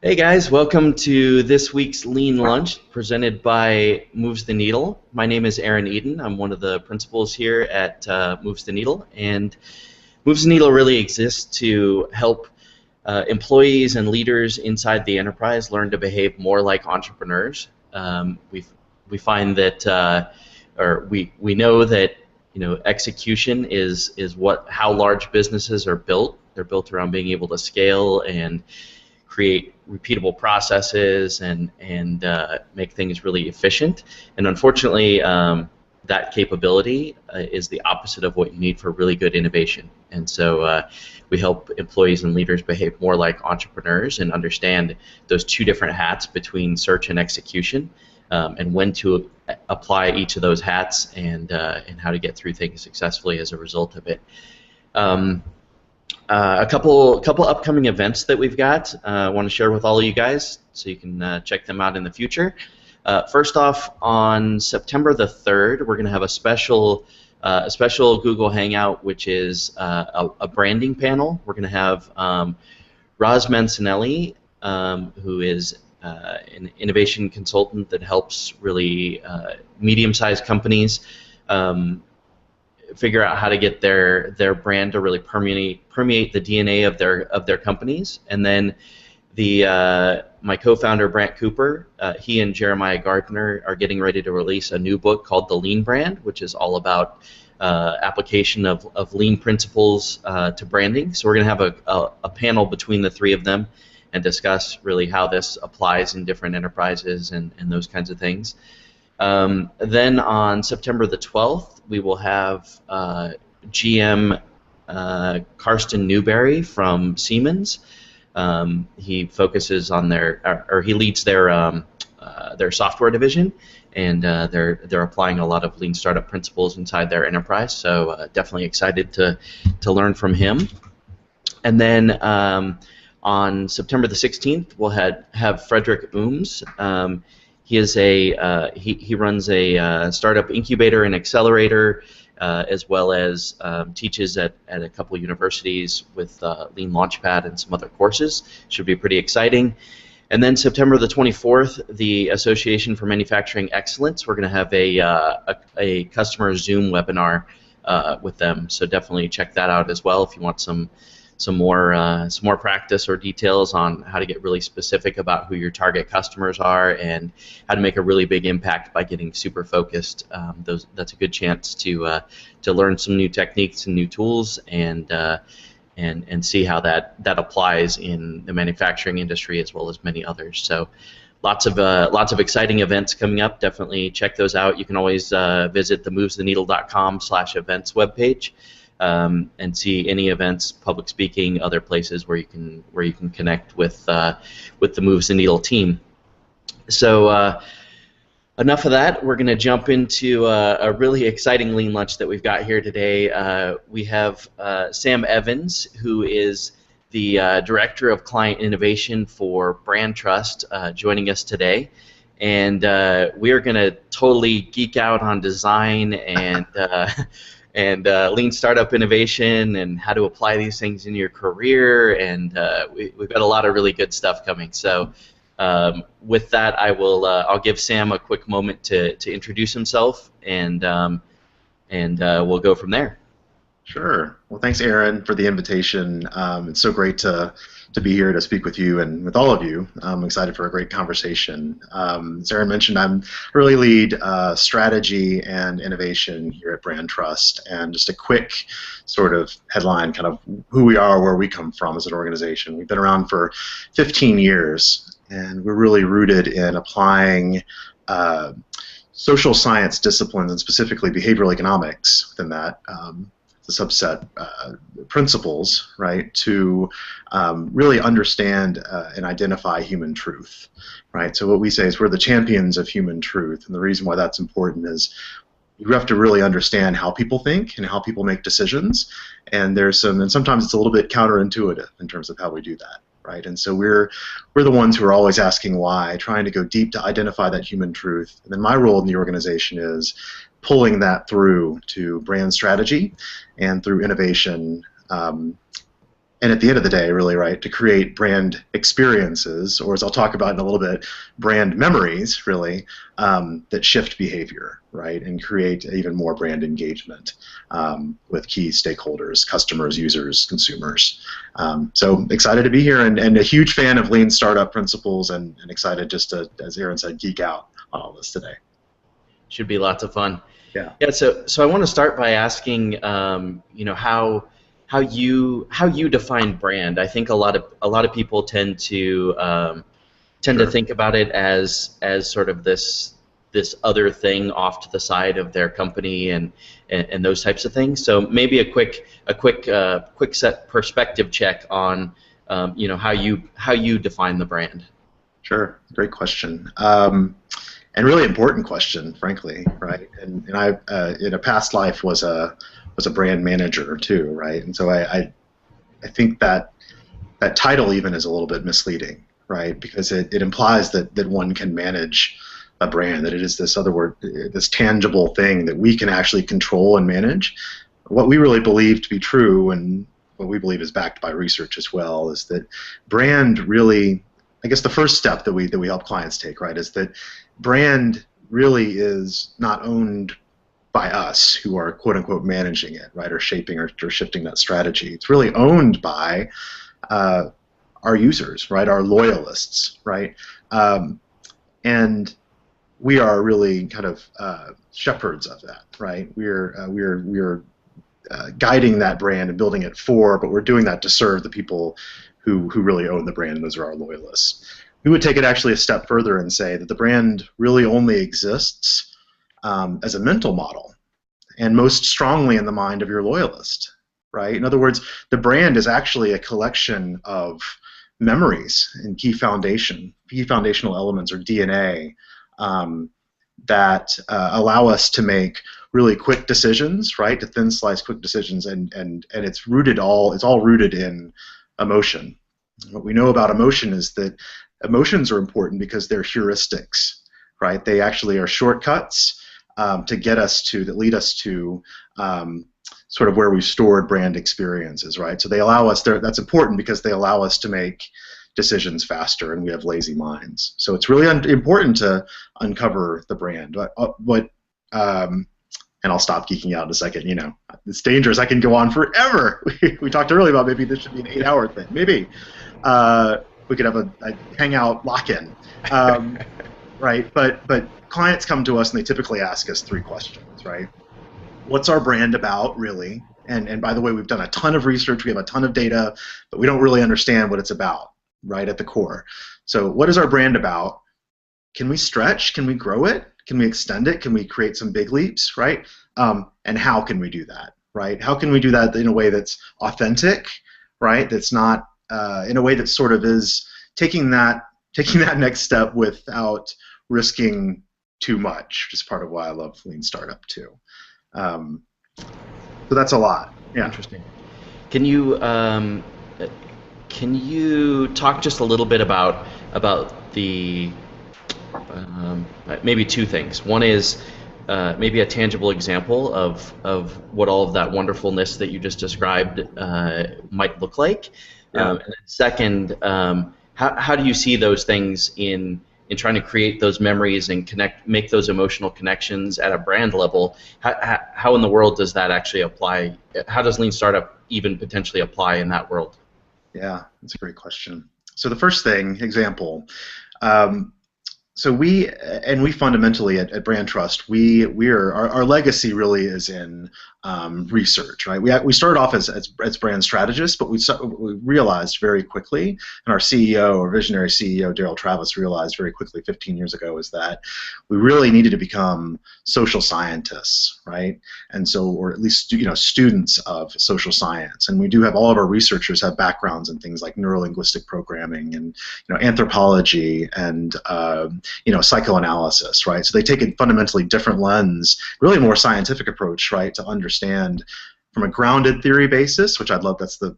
Hey guys, welcome to this week's Lean Lunch presented by Moves the Needle. My name is Aaron Eden. I'm one of the principals here at Moves the Needle, and Moves the Needle really exists to help employees and leaders inside the enterprise learn to behave more like entrepreneurs. We find that, or we know that execution is how large businesses are built. They're built around being able to scale and create repeatable processes and make things really efficient. And unfortunately, that capability is the opposite of what you need for really good innovation. And so we help employees and leaders behave more like entrepreneurs and understand those two different hats between search and execution, and when to apply each of those hats and how to get through things successfully as a result of it. A couple upcoming events that we've got. I want to share with all of you guys so you can check them out in the future. First off, on September the 3rd, we're going to have a special Google Hangout, which is a branding panel. We're going to have Roz Mancinelli, who is an innovation consultant that helps really medium-sized companies figure out how to get their brand to really permeate the DNA of their companies. And then my co-founder Brant Cooper, he and Jeremiah Gardner are getting ready to release a new book called The Lean Brand, which is all about application of lean principles to branding. So we're going to have a panel between the three of them and discuss really how this applies in different enterprises and those kinds of things. Then on September the 12th, we will have GM Karsten Newberry from Siemens. He focuses on he leads their software division, and they're applying a lot of lean startup principles inside their enterprise. So definitely excited to learn from him. And then on September the 16th, we'll have Frederick Ooms. He runs a startup incubator and accelerator, as well as teaches at a couple universities with Lean Launchpad and some other courses. Should be pretty exciting. And then September the 24th, the Association for Manufacturing Excellence. We're going to have a customer Zoom webinar with them. So definitely check that out as well if you want some more practice or details on how to get really specific about who your target customers are and how to make a really big impact by getting super focused. That's a good chance to learn some new techniques and new tools and see how that applies in the manufacturing industry as well as many others. So lots of exciting events coming up. Definitely check those out. You can always visit the movestheneedle.com/events webpage. And see any events, public speaking, other places where you can connect with the Moves the Needle team. So enough of that. We're going to jump into a really exciting lean lunch that we've got here today. We have Sam Evans, who is the Director of Client Innovation for Brandtrust, joining us today. And we are going to totally geek out on design and lean startup innovation and how to apply these things in your career, and we've got a lot of really good stuff coming. So with that, I'll give Sam a quick moment to introduce himself, and we'll go from there. Sure. Well, thanks, Aaron, for the invitation. It's so great to be here to speak with you and with all of you. I'm excited for a great conversation. As Aaron mentioned, I really lead strategy and innovation here at Brandtrust. And just a quick sort of headline, kind of who we are, where we come from as an organization. We've been around for 15 years, and we're really rooted in applying social science disciplines, and specifically behavioral economics within that, the subset principles, right, to really understand and identify human truth, right? So what we say is we're the champions of human truth, and the reason why that's important is you have to really understand how people think and how people make decisions, and sometimes it's a little bit counterintuitive in terms of how we do that, right? And so we're the ones who are always asking why, trying to go deep to identify that human truth, and then my role in the organization is pulling that through to brand strategy and through innovation and at the end of the day, really, right, to create brand experiences, or as I'll talk about in a little bit, brand memories, really, that shift behavior, right, and create even more brand engagement with key stakeholders, customers, users, consumers. So excited to be here, and a huge fan of lean startup principles, and excited just to, as Aaron said, geek out on all this today. Should be lots of fun. Yeah. Yeah. So I want to start by asking, you know, how you define brand. I think a lot of people tend to Sure. think about it as sort of this other thing off to the side of their company and those types of things. So maybe a quick set perspective check on you know, how you define the brand. Sure, great question, and really important question, frankly, right? And I, in a past life, was a brand manager too, right? And so I think that title even is a little bit misleading, right? Because it implies that one can manage a brand, that it is this tangible thing that we can actually control and manage. What we really believe to be true, and what we believe is backed by research as well, is that brand really, I guess the first step that we help clients take, right, is that brand really is not owned by us who are quote unquote managing it, right, or shaping or shifting that strategy. It's really owned by our users, right, our loyalists, right, and we are really kind of shepherds of that, right. We're guiding that brand and building it for, but we're doing that to serve the people who really own the brand, and those are our loyalists. We would take it actually a step further and say that the brand really only exists as a mental model, and most strongly in the mind of your loyalist, right? In other words, the brand is actually a collection of memories and key foundational elements, or DNA, that allow us to make really quick decisions, right? To thin slice quick decisions, and it's all rooted in emotion. What we know about emotion is that emotions are important because they're heuristics, right? They actually are shortcuts that lead us to sort of where we've stored brand experiences, right? So they allow us, that's important because they allow us to make decisions faster, and we have lazy minds. So it's really important to uncover the brand. And I'll stop geeking out in a second. You know, it's dangerous. I can go on forever. We talked earlier about maybe this should be an 8-hour thing. Maybe we could have a hangout lock-in, right? But clients come to us and they typically ask us 3 questions, right? What's our brand about, really? And by the way, we've done a ton of research. We have a ton of data, but we don't really understand what it's about, right, at the core. So what is our brand about? Can we stretch? Can we grow it? Can we extend it? Can we create some big leaps, right? And how can we do that, right? How can we do that in a way that's authentic, right? That's not in a way that sort of is taking that next step without risking too much, which is part of why I love Lean Startup too. So that's a lot. Yeah. Interesting. Can you talk just a little bit about the maybe 2 things. One is maybe a tangible example of what all of that wonderfulness that you just described might look like. Yeah. And then second, how do you see those things in trying to create those memories and make those emotional connections at a brand level? How in the world does that actually apply? How does Lean Startup even potentially apply in that world? Yeah, that's a great question. So the first example. So we fundamentally at Brandtrust, our legacy really is in research, right? We started off as brand strategists, but we realized very quickly, and our CEO, our visionary CEO, Daryl Travis, realized very quickly 15 years ago, is that we really needed to become social scientists, right? And so, or at least students of social science. And we do have, all of our researchers have backgrounds in things like neurolinguistic programming and anthropology and psychoanalysis, right? So they take a fundamentally different lens, really more scientific approach, right, to understand from a grounded theory basis, which I'd love. That's the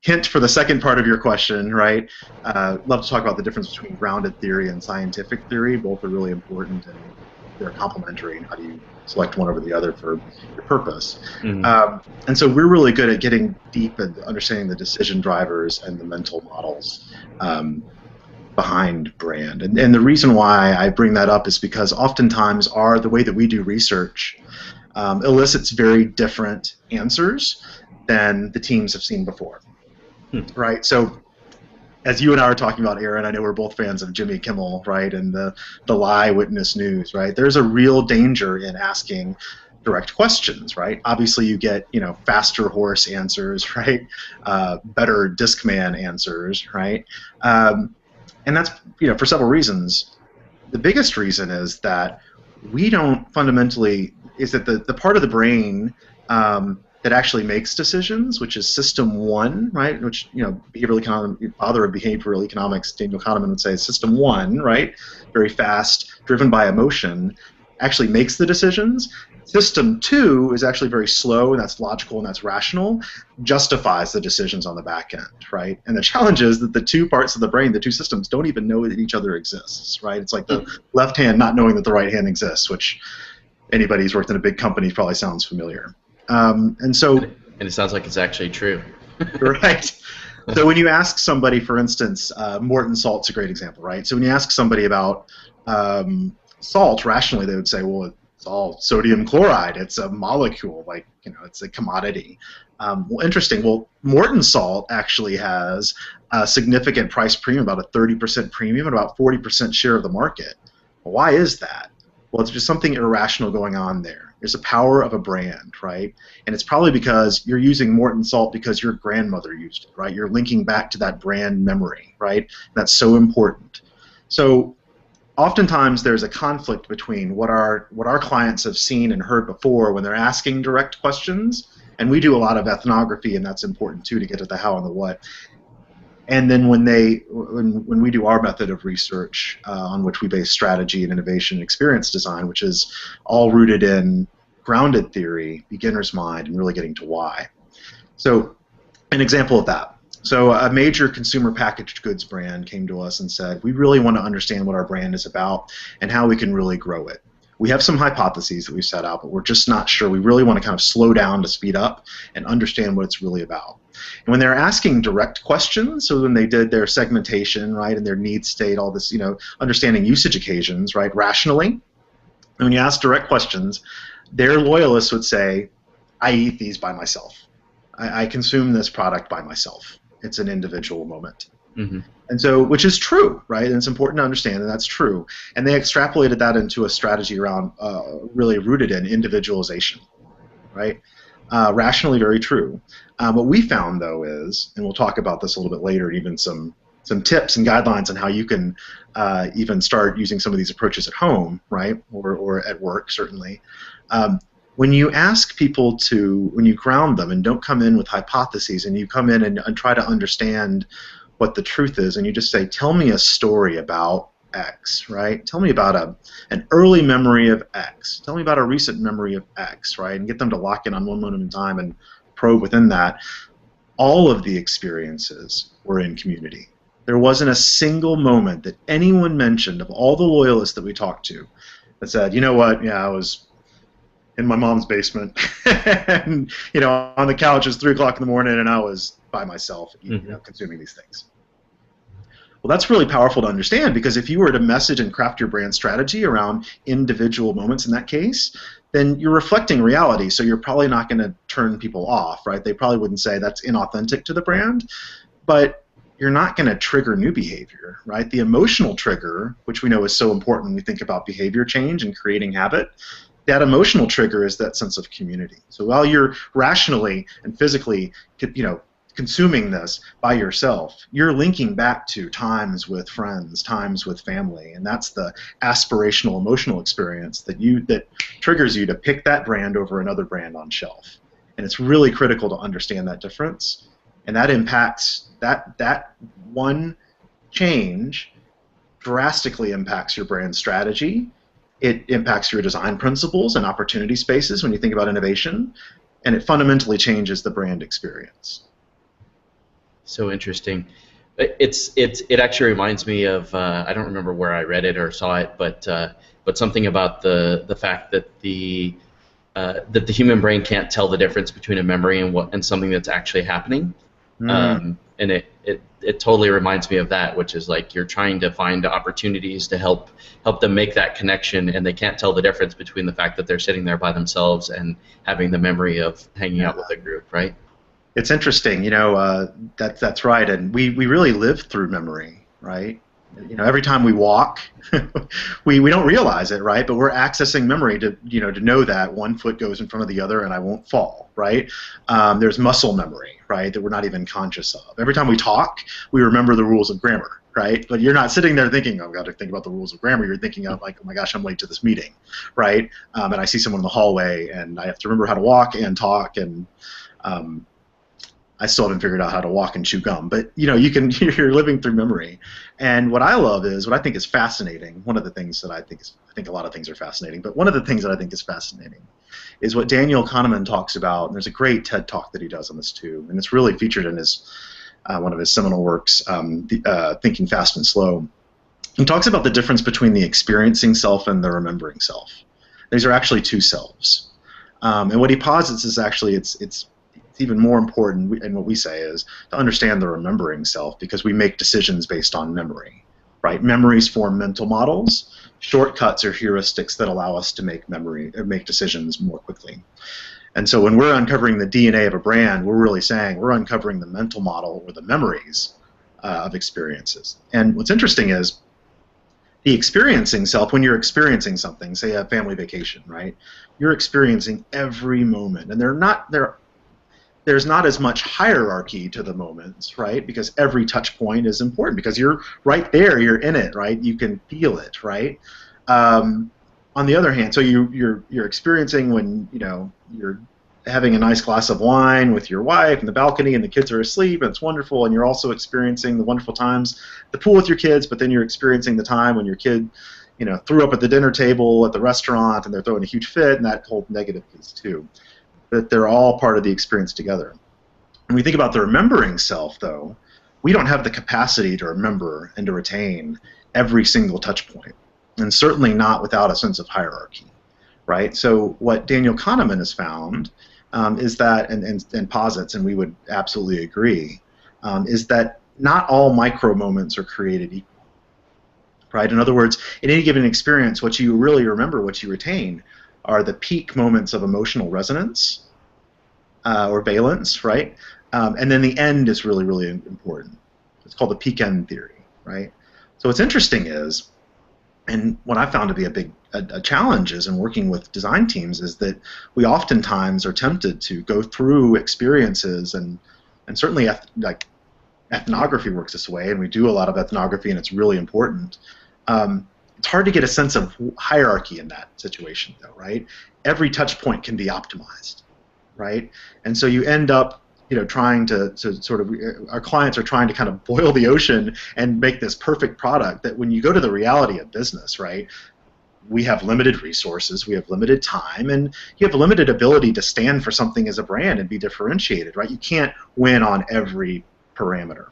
hint for the second part of your question, right? Love to talk about the difference between grounded theory and scientific theory. Both are really important in they're complementary, and how do you select one over the other for your purpose. Mm-hmm. And so we're really good at getting deep and understanding the decision drivers and the mental models behind brand. And the reason why I bring that up is because oftentimes the way that we do research elicits very different answers than the teams have seen before. Right? So as you and I are talking about, Aaron, I know we're both fans of Jimmy Kimmel, right, and the lie witness news, right? There's a real danger in asking direct questions, right? Obviously, you get faster horse answers, right? Better Discman answers, right? And that's for several reasons. The biggest reason is that we don't fundamentally the part of the brain that actually makes decisions, which is system one, right? Which behavioral economics, father of behavioral economics, Daniel Kahneman would say, system one, right? Very fast, driven by emotion, actually makes the decisions. System two is actually very slow, and that's logical and that's rational, justifies the decisions on the back end, right? And the challenge is that the two parts of the brain, the two systems, don't even know that each other exists, right? It's like the left hand not knowing that the right hand exists, which anybody who's worked in a big company probably sounds familiar. And it sounds like it's actually true. Right. So when you ask somebody, for instance, Morton salt's a great example, right? So when you ask somebody about salt, rationally they would say, well, it's all sodium chloride. It's a molecule, like, it's a commodity. Well, interesting. Well, Morton salt actually has a significant price premium, about a 30% premium, and about 40% share of the market. Well, why is that? Well, it's just something irrational going on there. There's a power of a brand, right? And it's probably because you're using Morton salt because your grandmother used it, right? You're linking back to that brand memory, right? That's so important. So oftentimes there's a conflict between what our clients have seen and heard before when they're asking direct questions, and we do a lot of ethnography, and that's important too, to get at the how and the what. And then when we do our method of research on which we base strategy and innovation and experience design, which is all rooted in grounded theory, beginner's mind, and really getting to why. So an example of that. So a major consumer packaged goods brand came to us and said, we really want to understand what our brand is about and how we can really grow it. We have some hypotheses that we've set out, but we're just not sure. We really want to kind of slow down to speed up and understand what it's really about. And when they're asking direct questions, so when they did their segmentation, right, and their need state, all this, understanding usage occasions, right, rationally, and when you ask direct questions, their loyalists would say, I eat these by myself. I consume this product by myself. It's an individual moment. Mm-hmm. And so, which is true, right? And it's important to understand that that's true. And they extrapolated that into a strategy around really rooted in individualization, right? Rationally very true. What we found, though, is, and we'll talk about this a little bit later, even some tips and guidelines on how you can even start using some of these approaches at home, right, or at work, certainly. When you ask people when you ground them and don't come in with hypotheses, and you come in and try to understand what the truth is, and you just say, tell me a story about X, right? Tell me about an early memory of X. Tell me about a recent memory of X, right? And get them to lock in on one moment in time and probe within that. All of the experiences were in community. There wasn't a single moment that anyone mentioned of all the loyalists that we talked to that said, you know what, yeah, I was in my mom's basement and on the couch, it's 3 o'clock in the morning, and I was by myself consuming these things. Well, that's really powerful to understand, because if you were to message and craft your brand strategy around individual moments in that case, then you're reflecting reality, so you're probably not going to turn people off, right? They probably wouldn't say that's inauthentic to the brand, but you're not going to trigger new behavior, right? The emotional trigger, which we know is so important when we think about behavior change and creating habit, that emotional trigger is that sense of community. So while you're rationally and physically, consuming this by yourself, you're linking back to times with friends, times with family, and that's the aspirational emotional experience that triggers you to pick that brand over another brand on shelf. And it's really critical to understand that difference, and that impacts that one change drastically impacts your brand strategy. It impacts your design principles and opportunity spaces when you think about innovation, and it fundamentally changes the brand experience. So interesting. It actually reminds me of I don't remember where I read it or saw it, but something about the fact that the human brain can't tell the difference between a memory and something that's actually happening. Mm, And it totally reminds me of that, which is like you're trying to find opportunities to help them make that connection, and they can't tell the difference between the fact that they're sitting there by themselves and having the memory of hanging yeah. out with a group, right? It's interesting, that's right, and we really live through memory, right? Every time we walk, we don't realize it, right? But we're accessing memory to know that one foot goes in front of the other and I won't fall, right? There's muscle memory, right, that we're not even conscious of. Every time we talk, we remember the rules of grammar, right? But you're not sitting there thinking, oh, I've got to think about the rules of grammar. You're thinking of like, oh my gosh, I'm late to this meeting, right? And I see someone in the hallway, and I have to remember how to walk and talk, and um, I still haven't figured out how to walk and chew gum, but you're living through memory. And what I love is what I think is fascinating. One of the things that I think a lot of things are fascinating, but one of the things that I think is fascinating is what Daniel Kahneman talks about. And there's a great TED talk that he does on this too, and it's really featured in his one of his seminal works, Thinking Fast and Slow. He talks about the difference between the experiencing self and the remembering self. These are actually two selves. And what he posits is actually it's even more important, and what we say is to understand the remembering self, because we make decisions based on memory, right? Memories form mental models. Shortcuts are heuristics that allow us to make decisions more quickly. And so when we're uncovering the DNA of a brand, we're really saying we're uncovering the mental model or the memories of experiences. And what's interesting is the experiencing self, when you're experiencing something, say a family vacation, right? You're experiencing every moment, and there's not as much hierarchy to the moments, right? Because every touch point is important, because you're right there, you're in it, right? You can feel it, right? On the other hand, so you're experiencing when you're having a nice glass of wine with your wife in the balcony, and the kids are asleep, and it's wonderful, and you're also experiencing the wonderful times at the pool with your kids, but then you're experiencing the time when your kid threw up at the dinner table at the restaurant, and they're throwing a huge fit, and that whole negative piece too. That they're all part of the experience together. When we think about the remembering self, though, we don't have the capacity to remember and to retain every single touch point, and certainly not without a sense of hierarchy, right? So what Daniel Kahneman has found is that, and posits, and we would absolutely agree, is that not all micro moments are created equal, right? In other words, in any given experience, what you really remember, what you retain, are the peak moments of emotional resonance or valence, right? And then the end is really, really important. It's called the peak end theory, right? So what's interesting is, and what I found to be a challenge is in working with design teams, is that we oftentimes are tempted to go through experiences, and certainly like ethnography works this way, and we do a lot of ethnography, and it's really important. It's hard to get a sense of hierarchy in that situation, though, right? Every touch point can be optimized, right? And so you end up, trying to sort of, our clients are trying to kind of boil the ocean and make this perfect product that when you go to the reality of business, right, we have limited resources, we have limited time, and you have a limited ability to stand for something as a brand and be differentiated, right? You can't win on every parameter,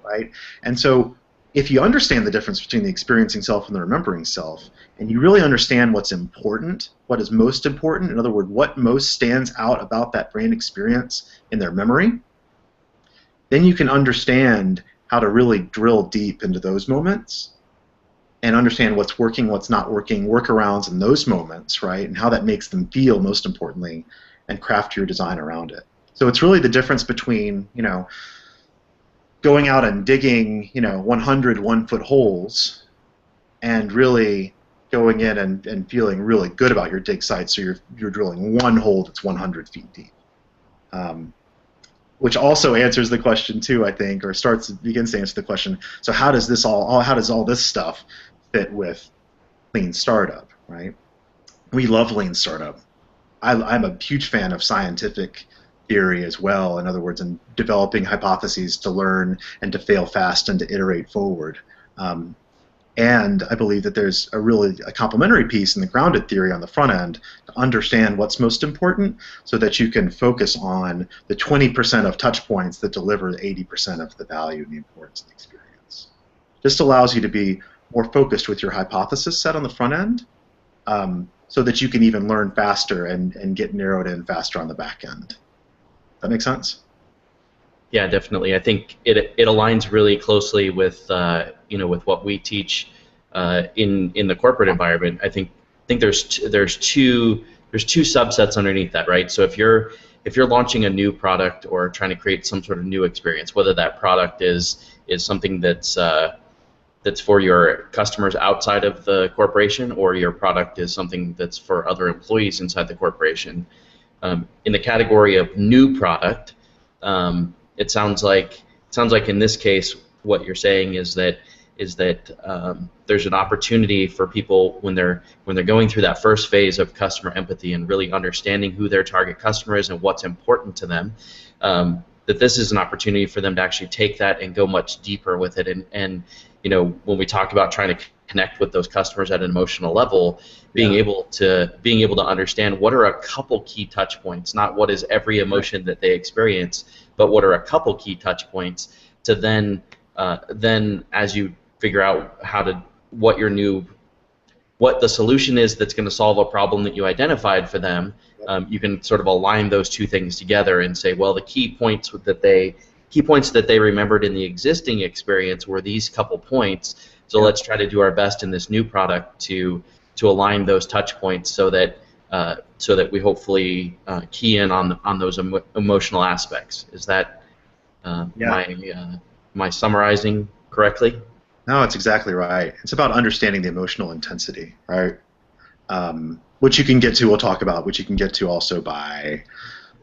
right? And so if you understand the difference between the experiencing self and the remembering self, and you really understand what's important, what is most important, in other words, what most stands out about that brand experience in their memory, then you can understand how to really drill deep into those moments and understand what's working, what's not working, workarounds in those moments, right, and how that makes them feel, most importantly, and craft your design around it. So it's really the difference between, going out and digging, 100 one-foot holes, and really going in and feeling really good about your dig site. So you're drilling one hole that's 100 feet deep, which also answers the question too, I think, or begins to answer the question. So how does all this stuff fit with lean startup, right? We love lean startup. I'm a huge fan of scientific theory as well. In other words, in developing hypotheses to learn and to fail fast and to iterate forward. And I believe that there's a complementary piece in the grounded theory on the front end to understand what's most important so that you can focus on the 20% of touch points that deliver 80% of the value and the importance of the experience. This allows you to be more focused with your hypothesis set on the front end, so that you can even learn faster and get narrowed in faster on the back end. That make sense? Yeah, definitely. I think it aligns really closely with with what we teach in the corporate environment. I think there's two subsets underneath that, right? So if you're launching a new product or trying to create some sort of new experience, whether that product is something that's for your customers outside of the corporation, or your product is something that's for other employees inside the corporation. In the category of new product, it sounds like in this case what you're saying is that there's an opportunity for people when they're going through that first phase of customer empathy and really understanding who their target customer is and what's important to them, that this is an opportunity for them to actually take that and go much deeper with it. And when we talk about trying to connect with those customers at an emotional level, being able to understand what are a couple key touch points, not what is every emotion that they experience, but what are a couple key touch points to then as you figure out what the solution is that's going to solve a problem that you identified for them, you can sort of align those two things together and say, well, the key points that they remembered in the existing experience were these couple points. So let's try to do our best in this new product to align those touch points so that we hopefully key in on those emotional aspects. Is that my summarizing correctly? No, it's exactly right. It's about understanding the emotional intensity, right? Which you can get to, we'll talk about, which you can get to also by,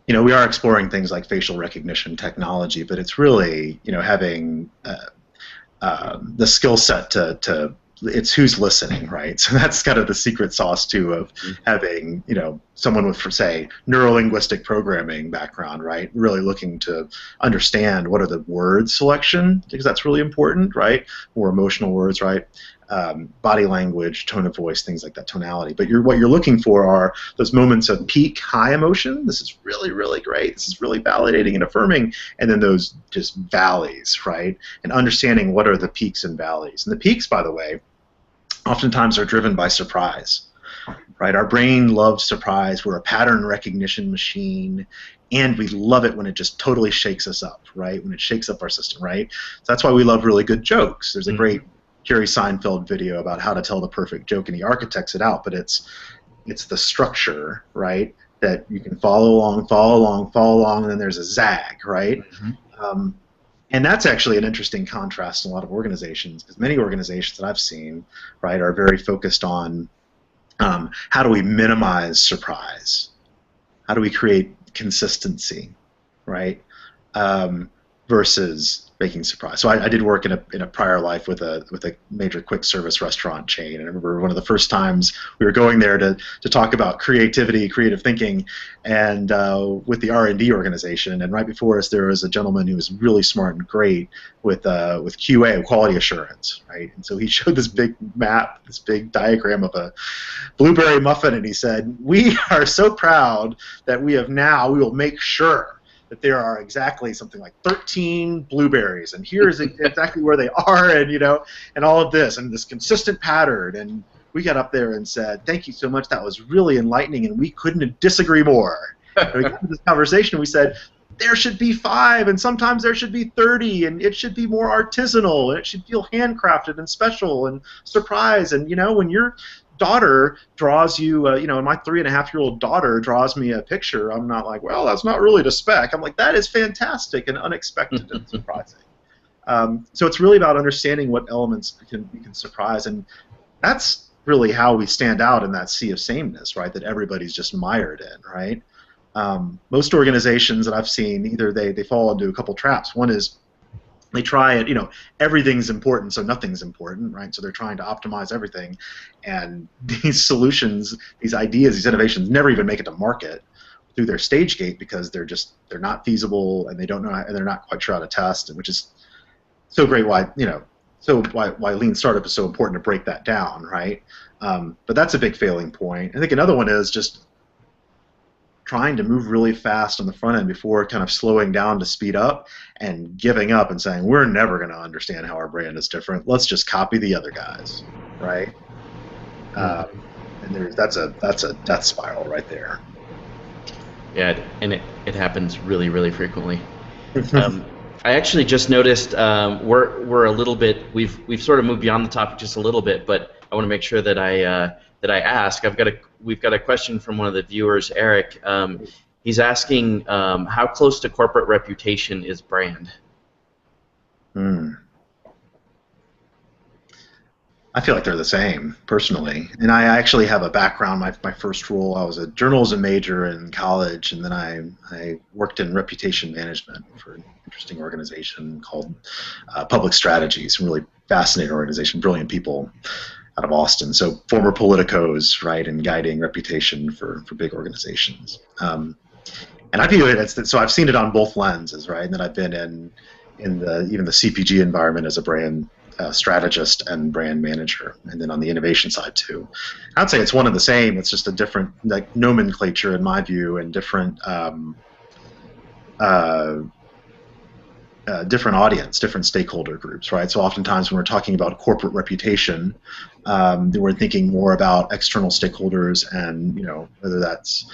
we are exploring things like facial recognition technology, but it's really, having the skill set to it's who's listening, right? So that's kind of the secret sauce too of having, someone with, say, neuro-linguistic programming background, right? Really looking to understand what are the word selection, because that's really important, right? More emotional words, right? Body language, tone of voice, things like that, tonality. But what you're looking for are those moments of peak high emotion. This is really, really great. This is really validating and affirming. And then those just valleys, right? And understanding what are the peaks and valleys. And the peaks, by the way, oftentimes are driven by surprise, right? Our brain loves surprise. We're a pattern recognition machine, and we love it when it just totally shakes us up, right? When it shakes up our system, right? So that's why we love really good jokes. There's a great Jerry Seinfeld video about how to tell the perfect joke, and he architects it out, but it's the structure, right, that you can follow along, and then there's a zag, right? And that's actually an interesting contrast in a lot of organizations, because many organizations that I've seen, right, are very focused on how do we minimize surprise? How do we create consistency, right? Versus making surprise. So I did work in a prior life with a major quick service restaurant chain, and I remember one of the first times we were going there to talk about creativity, creative thinking, and with the R&D organization. And right before us, there was a gentleman who was really smart and great with QA, quality assurance, right? And so he showed this big map, this big diagram of a blueberry muffin, and he said, "We are so proud that we will make sure that there are exactly something like 13 blueberries, and here's exactly where they are, and all of this, and this consistent pattern." And we got up there and said, "Thank you so much. That was really enlightening, and we couldn't disagree more." And we got into this conversation, and we said, there should be 5, and sometimes there should be 30, and it should be more artisanal, and it should feel handcrafted and special and surprise. And when your daughter draws you, and my 3.5-year-old daughter draws me a picture, I'm not like, well, that's not really to spec. I'm like, that is fantastic and unexpected and surprising. So it's really about understanding what elements we can surprise, and that's really how we stand out in that sea of sameness, right? That everybody's just mired in, right? Most organizations that I've seen, either they fall into a couple traps. One is they try it, everything's important, so nothing's important, right? So they're trying to optimize everything, and these solutions, these ideas, these innovations never even make it to market through their stage gate because they're not feasible, and they don't know, and they're not quite sure how to test, which is so great. Why, so why lean startup is so important to break that down, right? But that's a big failing point. I think another one is just trying to move really fast on the front end before kind of slowing down to speed up and giving up and saying we're never going to understand how our brand is different. Let's just copy the other guys, right? And that's a death spiral right there. Yeah, and it happens really, really frequently. I actually just noticed we're a little bit we've sort of moved beyond the topic just a little bit, but I want to make sure that I ask. We've got a question from one of the viewers, Eric. He's asking how close to corporate reputation is brand? I feel like they're the same, personally. And I actually have a background. My first role, I was a journalism major in college, and then I worked in reputation management for an interesting organization called Public Strategies, a really fascinating organization, brilliant people out of Austin. So former politicos, right, and guiding reputation for big organizations. And I view it as, so I've seen it on both lenses, right, and then I've been in even the CPG environment as a brand strategist and brand manager, and then on the innovation side too. I'd say it's one and the same. It's just a different nomenclature in my view, and different different audience, different stakeholder groups, right? So oftentimes when we're talking about corporate reputation, we're thinking more about external stakeholders, and whether that's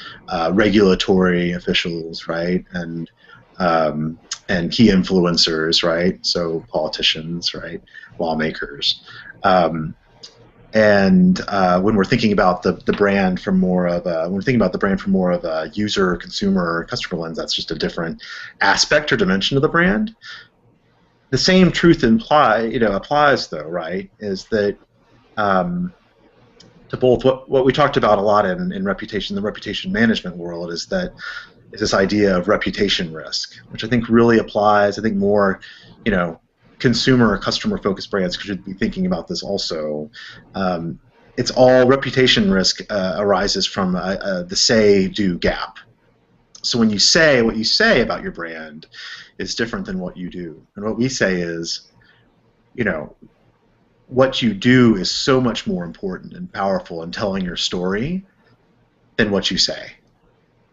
regulatory officials, right, and key influencers, right? So politicians, right? Lawmakers. And when we're thinking about the brand from more of a user, consumer, customer lens, that's just a different aspect or dimension of the brand. The same truth applies though, right? Is that to both what we talked about a lot in reputation, the reputation management world, is this idea of reputation risk, which I think really applies. I think more, consumer or customer-focused brands should be thinking about this also. It's all reputation risk arises from the say-do gap. So when you say, what you say about your brand is different than what you do. And what we say is, what you do is so much more important and powerful in telling your story than what you say.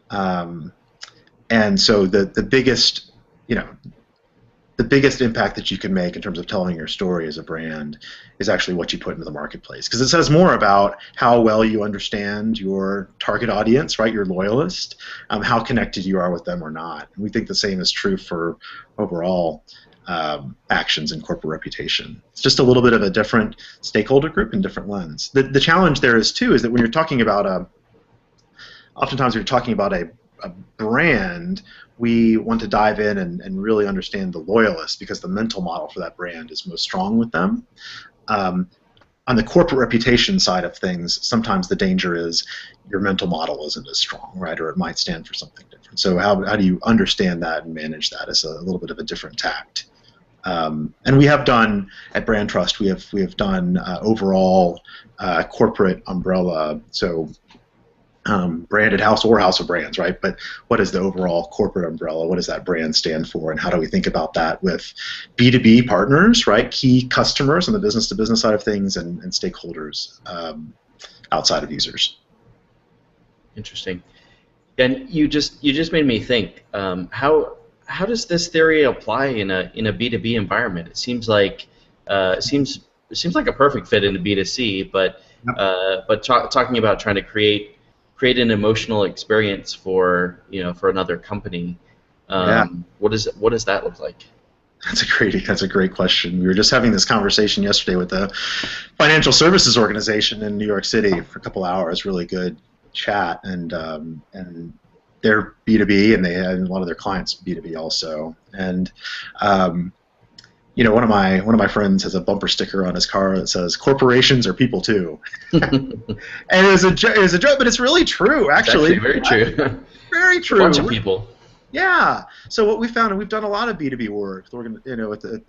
And so the biggest, the biggest impact that you can make in terms of telling your story as a brand is actually what you put into the marketplace, because it says more about how well you understand your target audience, right, your loyalist, how connected you are with them or not. And we think the same is true for overall actions in corporate reputation. It's just a little bit of a different stakeholder group and different lens. The challenge there is too is that when you're talking about oftentimes when you're talking about a brand, we want to dive in and really understand the loyalist, because the mental model for that brand is most strong with them. On the corporate reputation side of things, sometimes the danger is your mental model isn't as strong, right, or it might stand for something different. So how do you understand that and manage that is a little bit of a different tact. And we have done at Brandtrust, we have done overall corporate umbrella, so branded house or house of brands, right? But what is the overall corporate umbrella? What does that brand stand for? And how do we think about that with B2B partners, right? Key customers on the business-to-business side of things, and stakeholders outside of users. Interesting. And you just made me think. How does this theory apply in a B2B environment? It seems like it seems like a perfect fit in a B2C, but talking about trying to create an emotional experience for another company. What does that look like? That's a great question. We were just having this conversation yesterday with a financial services organization in New York City for a couple hours. Really good chat, and they're B2B, and they had a lot of their clients B2B also. And one of my friends has a bumper sticker on his car that says "Corporations are people too," and it's a joke, but it's really true. Actually, it's very true. Very true. A bunch of people. Yeah. So what we found, and we've done a lot of B2B work, with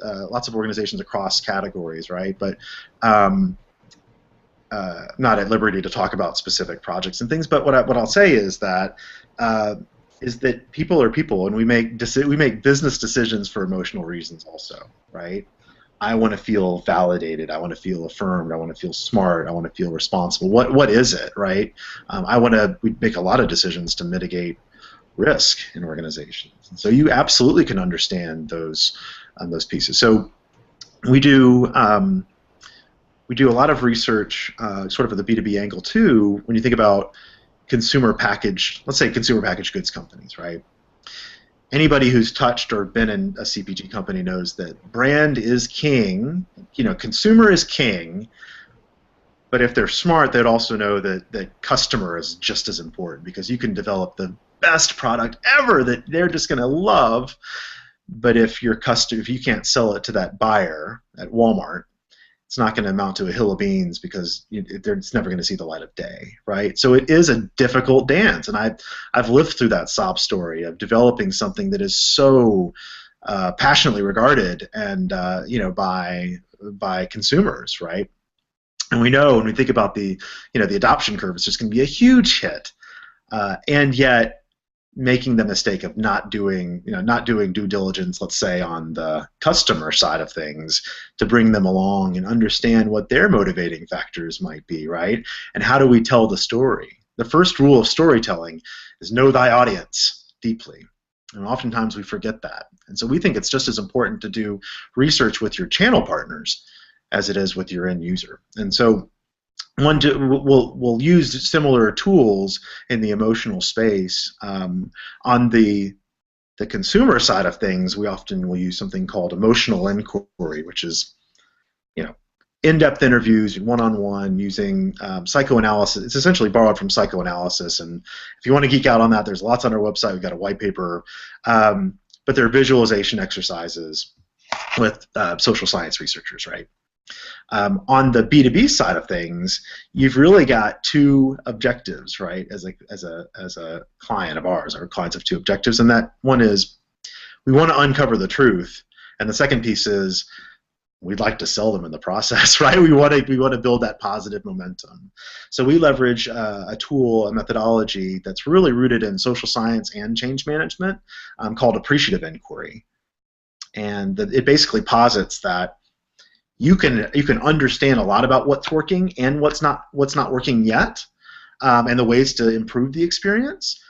lots of organizations across categories, right? But not at liberty to talk about specific projects and things. But what I'll say is that people are people, and we make business decisions for emotional reasons also, right? I want to feel validated. I want to feel affirmed. I want to feel smart. I want to feel responsible. What is it, right? We make a lot of decisions to mitigate risk in organizations. So you absolutely can understand those pieces. So we do a lot of research, sort of at the B2B angle too. When you think about let's say consumer packaged goods companies, right? Anybody who's touched or been in a CPG company knows that brand is king. Consumer is king. But if they're smart, they'd also know that customer is just as important, because you can develop the best product ever that they're just going to love. But if you can't sell it to that buyer at Walmart, it's not going to amount to a hill of beans, because it's never going to see the light of day, right? So it is a difficult dance, and I've lived through that sob story of developing something that is so passionately regarded and by consumers, right? And we know when we think about the adoption curve, it's just going to be a huge hit, and yet making the mistake of not doing due diligence, let's say, on the customer side of things, to bring them along and understand what their motivating factors might be, right? And how do we tell the story? The first rule of storytelling is know thy audience deeply. And oftentimes we forget that. And so we think it's just as important to do research with your channel partners as it is with your end user. And so we'll use similar tools in the emotional space. On the consumer side of things, we often will use something called emotional inquiry, which is in-depth interviews, one-on-one, using psychoanalysis. It's essentially borrowed from psychoanalysis, and if you want to geek out on that, there's lots on our website. We've got a white paper, but they're visualization exercises with social science researchers, right? On the B2B side of things, you've really got two objectives, right? As a client of ours, our clients have two objectives, and that one is we want to uncover the truth, and the second piece is we'd like to sell them in the process, right? We want to build that positive momentum. So we leverage a tool, a methodology that's really rooted in social science and change management, called appreciative inquiry, and it basically posits that you can understand a lot about what's working and what's not working yet, and the ways to improve the experience,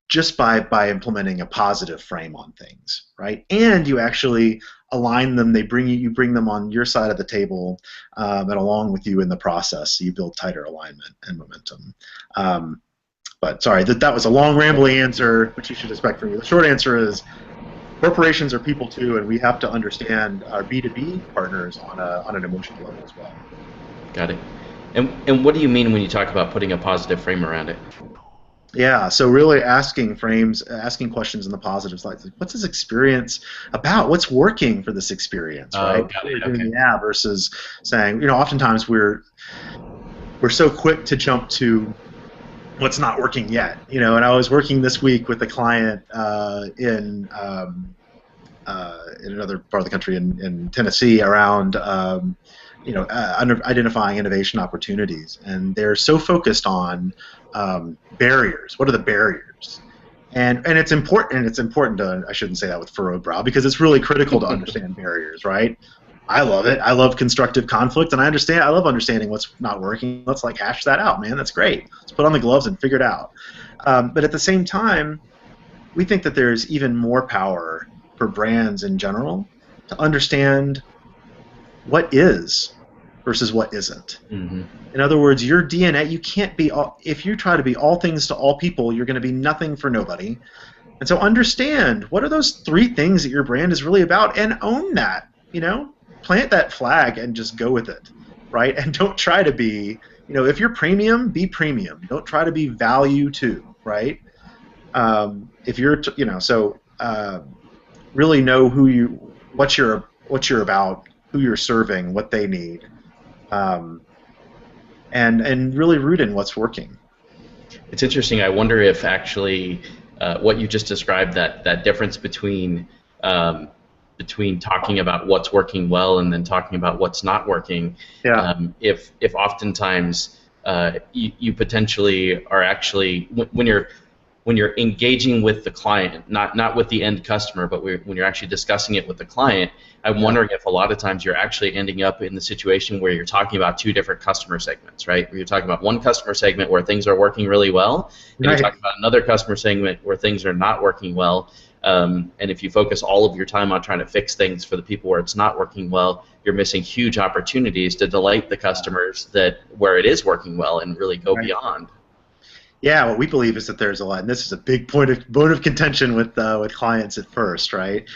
just by implementing a positive frame on things, right? And you actually align them. You bring them on your side of the table, and along with you in the process, so you build tighter alignment and momentum. But sorry, that was a long, rambling answer, which you should expect from me. The short answer is, corporations are people too, and we have to understand our B2B partners on an emotional level as well. Got it. And what do you mean when you talk about putting a positive frame around it? Yeah, so really asking questions in the positive side. Like, what's this experience about? What's working for this experience, right? Got it. Okay. Yeah, versus saying, oftentimes we're so quick to jump to what's not working yet, and I was working this week with a client in another part of the country, in Tennessee, around identifying innovation opportunities, and they're so focused on barriers. What are the barriers? And it's important. It's important to, I shouldn't say that with furrowed brow, because it's really critical to understand barriers, right? I love it. I love constructive conflict, and I love understanding what's not working. Let's hash that out, man. That's great. Let's put on the gloves and figure it out. But at the same time, we think that there's even more power for brands in general to understand what is versus what isn't. Mm-hmm. In other words, your DNA, you can't be if you try to be all things to all people, you're going to be nothing for nobody. And so understand, what are those three things that your brand is really about, and own that, plant that flag and just go with it, right? And don't try to be, if you're premium, be premium. Don't try to be value too, right? If you're, really know what you're about, who you're serving, what they need, and really root in what's working. It's interesting. I wonder if actually what you just described, that difference between talking about what's working well and then talking about what's not working, if oftentimes you potentially are actually, when you're when you're engaging with the client, not with the end customer, but when you're actually discussing it with the client, I'm wondering if a lot of times you're actually ending up in the situation where you're talking about two different customer segments, right? Where you're talking about one customer segment where things are working really well, and you're talking about another customer segment where things are not working well. And if you focus all of your time on trying to fix things for the people where it's not working well, you're missing huge opportunities to delight the customers where it is working well and really go beyond. Yeah, what we believe is that there's a lot, and this is a big bone of contention with clients at first, right?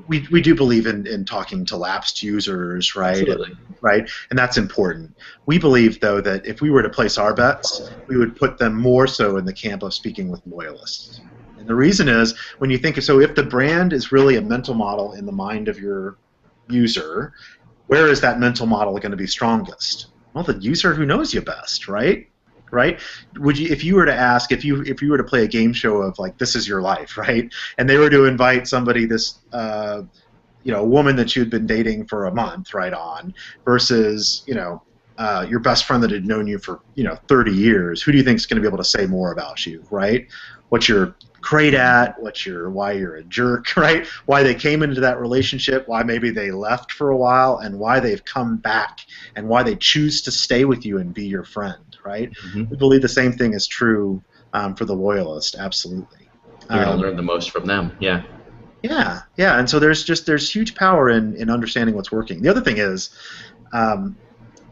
We do believe in talking to lapsed users, right? Absolutely. Right, and that's important. We believe, though, that if we were to place our bets, we would put them more so in the camp of speaking with loyalists. And the reason is, when you think, so if the brand is really a mental model in the mind of your user, where is that mental model going to be strongest? Well, the user who knows you best, right? Right? Would you, if you were to ask, if you were to play a game show of like This Is Your Life, right? And they were to invite somebody, a woman that you'd been dating for a month, right on, versus your best friend that had known you for 30 years. Who do you think is going to be able to say more about you, right? What you're great at, why you're a jerk, right? Why they came into that relationship, why maybe they left for a while, and why they've come back, and why they choose to stay with you and be your friend, right? Mm-hmm. We believe the same thing is true for the loyalist, absolutely. You're going to learn the most from them, yeah. Yeah, and so there's huge power in understanding what's working. The other thing is,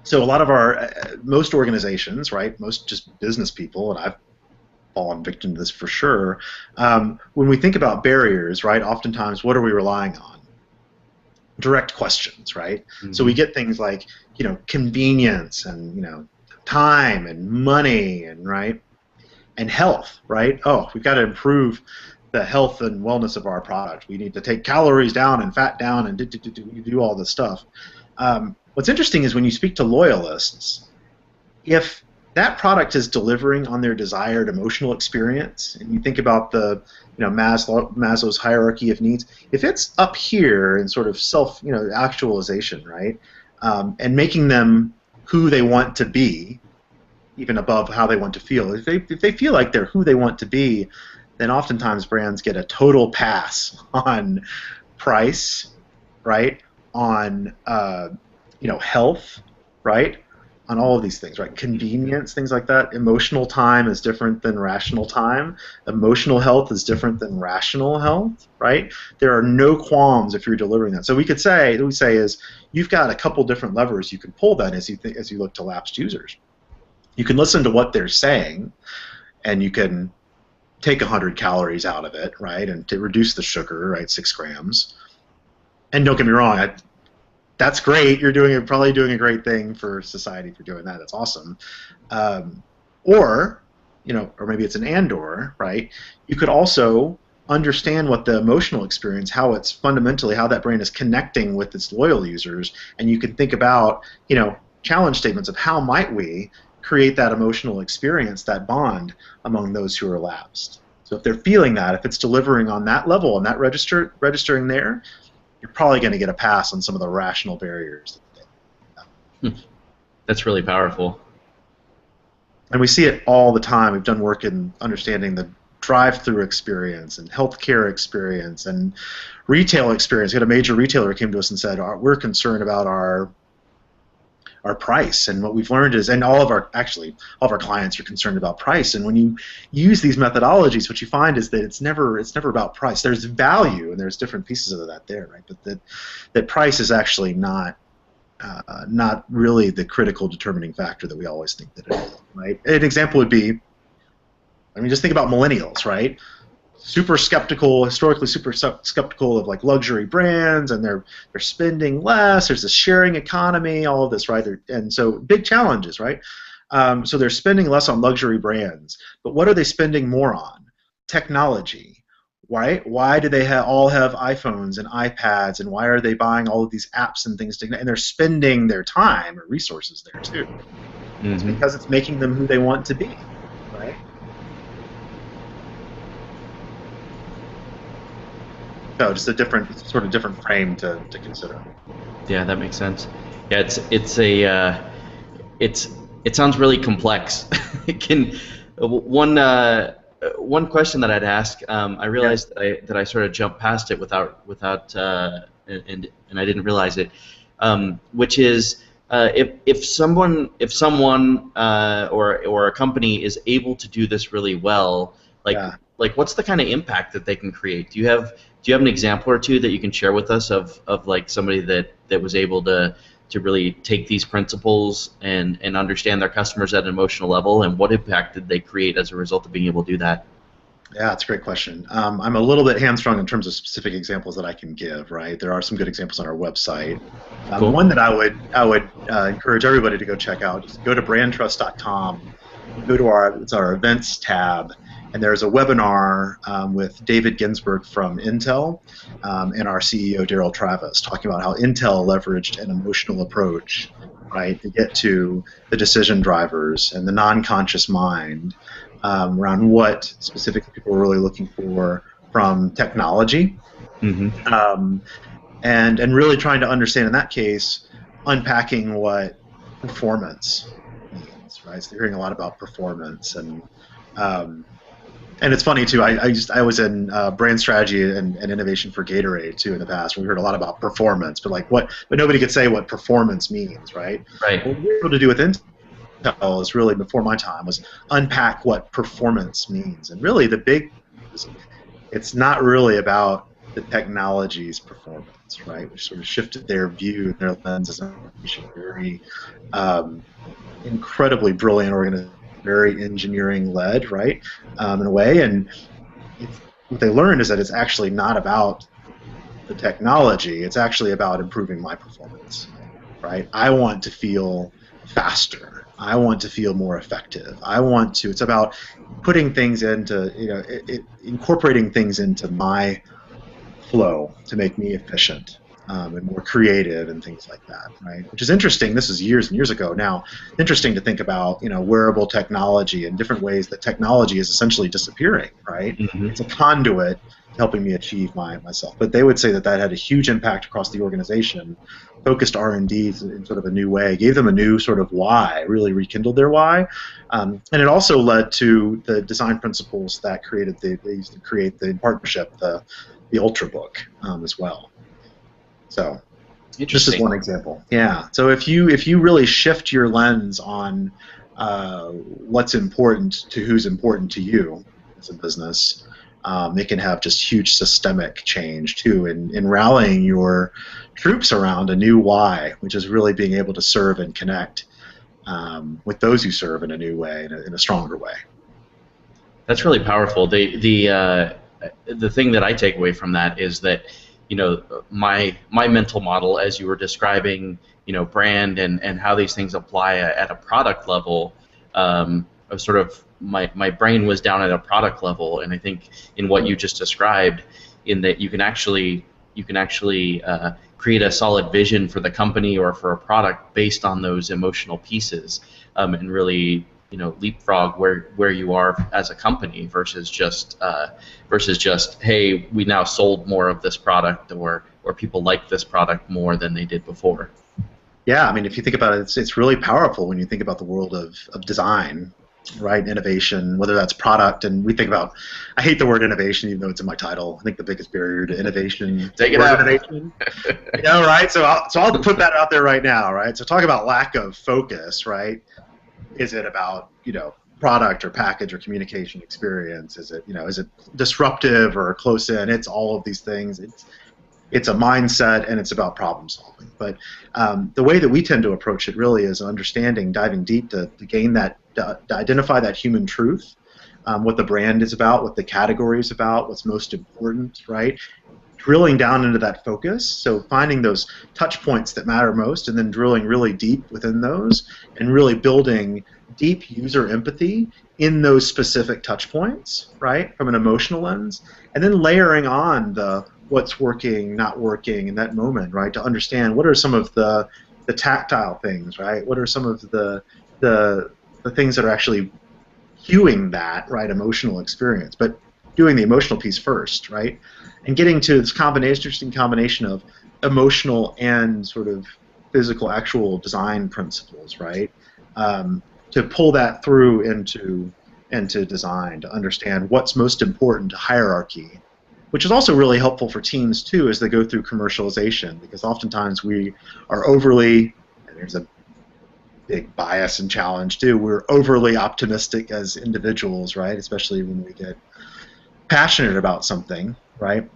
so a lot of most organizations, right, most just business people, and I've fallen victim to this for sure, when we think about barriers, right, oftentimes what are we relying on? Direct questions, right? Mm-hmm. So we get things like, convenience and, time and money and health, right? Oh, we've got to improve the health and wellness of our product. We need to take calories down and fat down and do all this stuff. What's interesting is when you speak to loyalists, if that product is delivering on their desired emotional experience, and you think about the Maslow's hierarchy of needs, if it's up here in sort of actualization, right, and making them who they want to be, even above how they want to feel, if they feel like they're who they want to be, then oftentimes brands get a total pass on price, right, on health, right, on all of these things, right? Convenience, things like that. Emotional time is different than rational time. Emotional health is different than rational health, right? There are no qualms if you're delivering that. So we say is you've got a couple different levers you can pull then as you look to lapsed users. You can listen to what they're saying, and you can take 100 calories out of it, right, and to reduce the sugar, right, 6 grams. And don't get me wrong, that's great. You're probably doing a great thing for society for doing that. That's awesome. Or maybe it's an and/or, right? You could also understand what the emotional experience, how that brain is connecting with its loyal users, and you can think about, challenge statements of how might we create that emotional experience, that bond among those who are lapsed. So if they're feeling that, if it's delivering on that level and that registering there, you're probably going to get a pass on some of the rational barriers. That's really powerful. And we see it all the time. We've done work in understanding the drive-through experience and healthcare experience and retail experience. We had a major retailer who came to us and said, we're concerned about our price, and what we've learned is, and all of our clients are concerned about price, and when you use these methodologies, what you find is that it's never about price. There's value, and there's different pieces of that there, right? But that price is actually not really the critical determining factor that we always think that it is, right? An example would be, just think about millennials, right? Historically super skeptical of like luxury brands, and they're spending less. There's a sharing economy, all of this, right? And so big challenges, right? So they're spending less on luxury brands, but what are they spending more on? Technology, right? Why do they all have iPhones and iPads, and why are they buying all of these apps and things? And they're spending their time or resources there too. Mm-hmm. It's because it's making them who they want to be, right? So just a different frame to consider. Yeah, that makes sense. Yeah, it sounds really complex. It can one one question that I'd ask, I Yeah. realized that I sort of jumped past it and I didn't realize it, which is if someone or a company is able to do this really well, like Yeah. like what's the kind of impact that they can create? Do you have an example or two that you can share with us of like somebody that was able to really take these principles and understand their customers at an emotional level, and what impact did they create as a result of being able to do that? Yeah, that's a great question. I'm a little bit hamstrung in terms of specific examples that I can give. Right, there are some good examples on our website. Cool. One that I would encourage everybody to go check out. Just go to brandtrust.com. Go to our events tab, and there's a webinar with David Ginsburg from Intel and our CEO Daryl Travis talking about how Intel leveraged an emotional approach, right, to get to the decision drivers and the non-conscious mind around what specifically people were really looking for from technology, Mm-hmm. um, and really trying to understand in that case, unpacking what performance means, right? So you're hearing a lot about performance, um, and it's funny too. I was in brand strategy and innovation for Gatorade too in the past. We heard a lot about performance, but but nobody could say what performance means, right? Right. What we were able to do with Intel is really before my time was unpack what performance means, and really it's not really about the technology's performance, right? Which sort of shifted their view, their lens as a very um, incredibly brilliant organization, very engineering led, right, in a way. And what they learned is that it's actually not about the technology; it's actually about improving my performance, right? I want to feel faster. I want to feel more effective. It's about putting things into, incorporating things into my flow to make me efficient and more creative and things like that, right? Which is interesting. This is years and years ago now. Interesting to think about, wearable technology and different ways that technology is essentially disappearing, right? Mm-hmm. It's a conduit to helping me achieve myself. But they would say that had a huge impact across the organization, focused R&D in sort of a new way, gave them a new sort of why, really rekindled their why, and it also led to the design principles that they used to create the partnership, the Ultrabook as well. So this is Interesting. one example. Yeah. So if you really shift your lens on what's important to who's important to you as a business, it can have just huge systemic change too in rallying your troops around a new why, which is really being able to serve and connect with those you serve in a new way, in a stronger way. That's really powerful. The thing that I take away from that is that, my mental model, as you were describing, brand and how these things apply at a product level, sort of my brain was down at a product level, and I think in what you just described, in that you can actually create a solid vision for the company or for a product based on those emotional pieces, and really leapfrog where you are as a company versus just hey, we now sold more of this product, or people like this product more than they did before. Yeah, I mean, if you think about it, it's really powerful when you think about the world of design, right? Innovation, whether that's product, and we think about, I hate the word innovation, even though it's in my title. I think the biggest barrier to innovation is Take the it word out. innovation. Right? So I'll put that out there right now, right? So talk about lack of focus, right? Is it about, product or package or communication experience? Is it disruptive or close in? It's all of these things. It's a mindset, and it's about problem solving. But the way that we tend to approach it really is understanding, diving deep to gain that, to identify that human truth, what the brand is about, what the category is about, what's most important, right? Drilling down into that focus, so finding those touch points that matter most, and then drilling really deep within those, and really building deep user empathy in those specific touch points, right, from an emotional lens, and then layering on the what's working, not working in that moment, right, to understand what are some of the tactile things, right, what are some of the things that are actually cueing that, right, emotional experience, but doing the emotional piece first, right, and getting to this interesting combination of emotional and sort of physical, actual design principles, right, to pull that through into into design to understand what's most important to hierarchy, which is also really helpful for teams too as they go through commercialization, because oftentimes we are overly, and there's a big bias and challenge too, we're overly optimistic as individuals, right? Especially when we get passionate about something, right?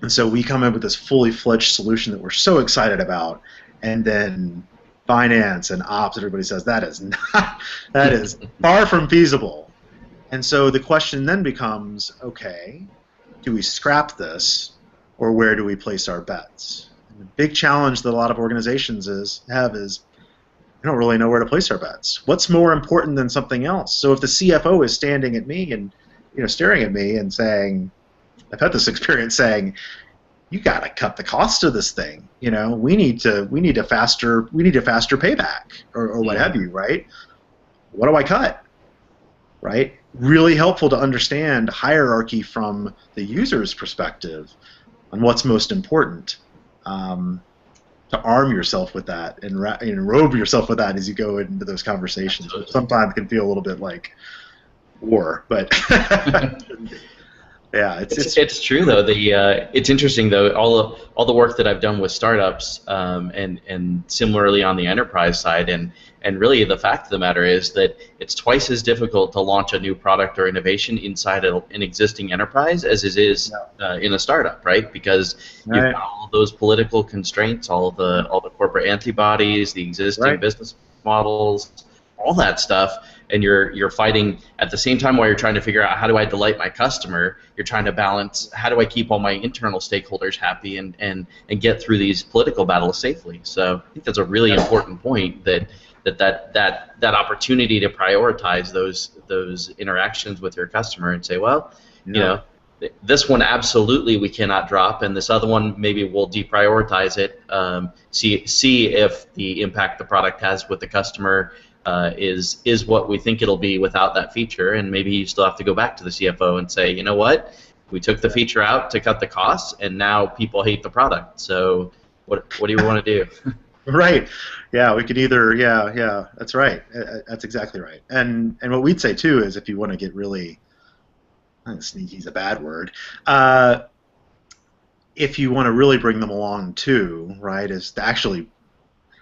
And so we come in with this fully fledged solution that we're so excited about, and then finance and ops, everybody says that is far from feasible. And so the question then becomes, okay, do we scrap this, or where do we place our bets? And the big challenge that a lot of organizations have is we don't really know where to place our bets. What's more important than something else? So if the CFO is standing at me and staring at me and saying, I've had this experience saying, you got to cut the cost of this thing. We need a faster payback, or what have you, right? What do I cut? Right? Really helpful to understand hierarchy from the user's perspective on what's most important. To arm yourself with that and robe yourself with that as you go into those conversations, which sometimes can feel a little bit like war, but yeah, it's true though. It's interesting though. All the work that I've done with startups, and similarly on the enterprise side, and really the fact of the matter is that it's twice as difficult to launch a new product or innovation inside an existing enterprise as it is in a startup, right? Because you've got all those political constraints, all the corporate antibodies, the existing business models, all that stuff. And you're fighting at the same time while you're trying to figure out how do I delight my customer. You're trying to balance how do I keep all my internal stakeholders happy and get through these political battles safely. So I think that's a really important point that opportunity to prioritize those interactions with your customer and say, well, this one absolutely we cannot drop, and this other one maybe we'll deprioritize it. See if the impact the product has with the customer is what we think it'll be without that feature, and maybe you still have to go back to the CFO and say, you know what, we took the feature out to cut the costs, and now people hate the product. So what do you want to do? Right. Yeah, we could either. Yeah. That's right. That's exactly right. And what we'd say too is if you want to get really, sneaky is a bad word. If you want to really bring them along too, right, is to actually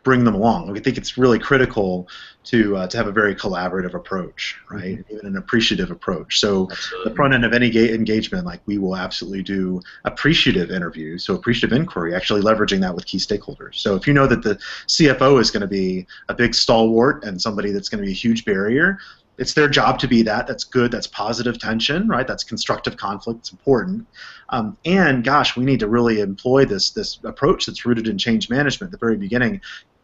bring them along. We think it's really critical to have a very collaborative approach, right? Even an appreciative approach. So the front end of any engagement, like we will absolutely do appreciative interviews, so appreciative inquiry, actually leveraging that with key stakeholders. So if you know that the CFO is going to be a big stalwart and somebody that's going to be a huge barrier, it's their job to be that. That's good. That's positive tension, right? That's constructive conflict. It's important. And gosh, we need to really employ this approach that's rooted in change management at the very beginning,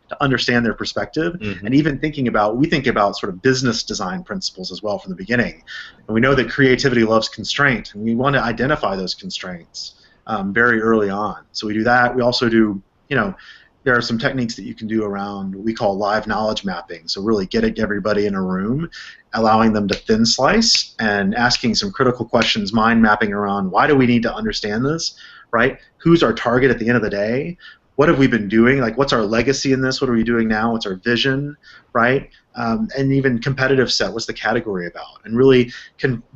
to understand their perspective, and even we think about sort of business design principles as well from the beginning. And we know that creativity loves constraint, and we want to identify those constraints very early on. So we do that. We also do, there are some techniques that you can do around what we call live knowledge mapping. So really getting everybody in a room, allowing them to thin slice, and asking some critical questions, mind mapping around why do we need to understand this, right? Who's our target at the end of the day? What have we been doing? Like, what's our legacy in this? What are we doing now? What's our vision, right? And even competitive set. What's the category about? And really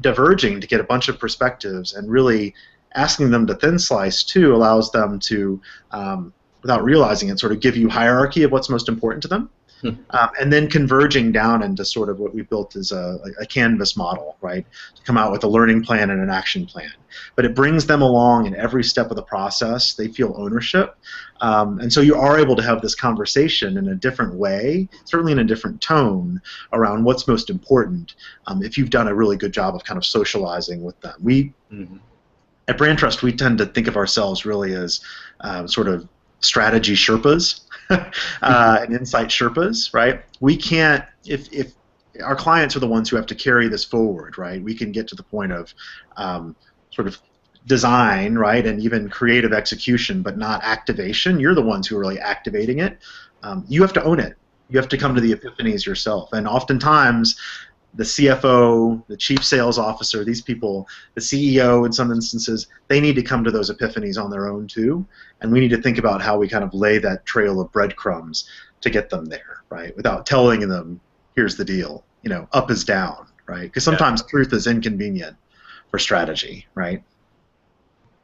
diverging to get a bunch of perspectives, and really asking them to thin slice too allows them to, without realizing it, sort of give you hierarchy of what's most important to them. And then converging down into sort of what we've built as a canvas model, right? To come out with a learning plan and an action plan. But it brings them along in every step of the process. They feel ownership. And so you are able to have this conversation in a different way, certainly in a different tone, around what's most important, if you've done a really good job of kind of socializing with them. At Brandtrust, we tend to think of ourselves really as sort of strategy Sherpas and insight Sherpas, right? We can't, if our clients are the ones who have to carry this forward, right? We can get to the point of sort of design, right, and even creative execution, but not activation. You're the ones who are really activating it. You have to own it. You have to come to the epiphanies yourself. And oftentimes, the CFO, the chief sales officer, these people, the CEO in some instances, they need to come to those epiphanies on their own too. And we need to think about how we kind of lay that trail of breadcrumbs to get them there, right? Without telling them, here's the deal, up is down, right? Because sometimes truth is inconvenient for strategy, right?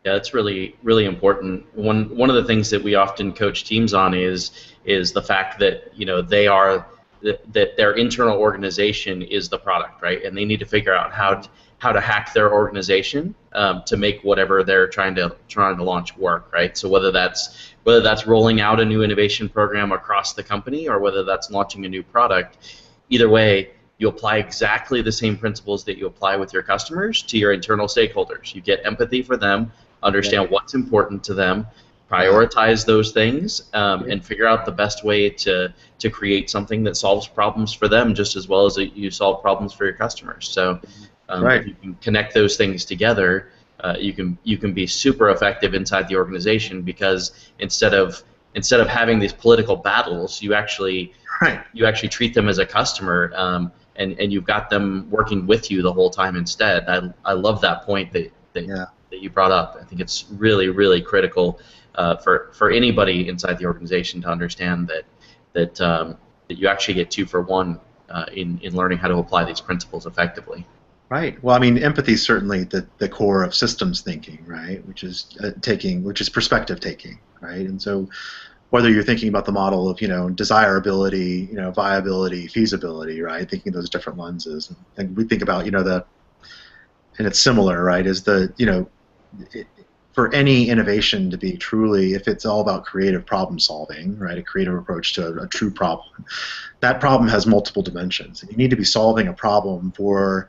Yeah, that's really, really important. One of the things that we often coach teams on is the fact that that their internal organization is the product, right? And they need to figure out how to hack their organization to make whatever they're trying to launch work, right? So whether that's rolling out a new innovation program across the company or whether that's launching a new product, either way, you apply exactly the same principles that you apply with your customers to your internal stakeholders. You get empathy for them, understand what's important to them, prioritize those things, and figure out the best way to create something that solves problems for them just as well as you solve problems for your customers. So if you can connect those things together, you can be super effective inside the organization because instead of having these political battles, you actually treat them as a customer, and you've got them working with you the whole time instead. I love that point that you brought up. I think it's really, really critical for anybody inside the organization to understand that you actually get 2 for 1 in learning how to apply these principles effectively. Right. Well, I mean, empathy is certainly the core of systems thinking, right? Which is perspective taking, right? And so, whether you're thinking about the model of desirability, viability, feasibility, right? Thinking those different lenses, and we think about and it's similar, right? Is for any innovation to be truly, if it's all about creative problem solving, right, a creative approach to a true problem, that problem has multiple dimensions. You need to be solving a problem for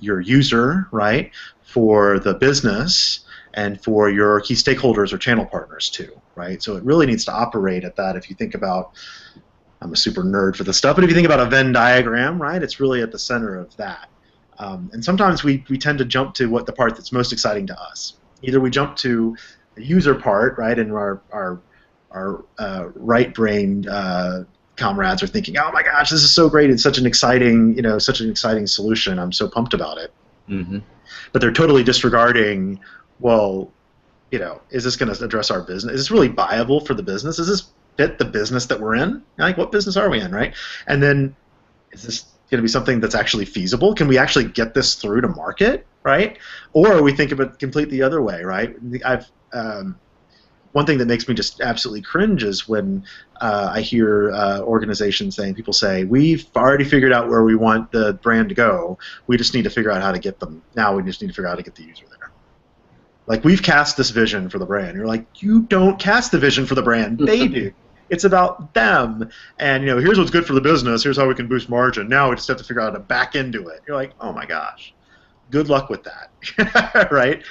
your user, right, for the business, and for your key stakeholders or channel partners too, right? So it really needs to operate at that. If you think about, I'm a super nerd for this stuff, but if you think about a Venn diagram, right, it's really at the center of that. And sometimes we tend to jump to the part that's most exciting to us. Either we jump to the user part, right, and our right-brained comrades are thinking, oh my gosh, this is so great! It's such an exciting solution. I'm so pumped about it. Mm-hmm. But they're totally disregarding, well, is this going to address our business? Is this really viable for the business? Does this fit the business that we're in? Like, what business are we in, right? And then, is this going to be something that's actually feasible? Can we actually get this through to market, right? Or we think of it completely the other way, right? One thing that makes me just absolutely cringe is when I hear organizations saying, people say, we've already figured out where we want the brand to go. We just need to figure out how to get them. Now we just need to figure out how to get the user there. Like, we've cast this vision for the brand. You're like, you don't cast the vision for the brand. They do. It's about them. And, here's what's good for the business. Here's how we can boost margin. Now we just have to figure out how to back into it. You're like, oh my gosh. Good luck with that. Right?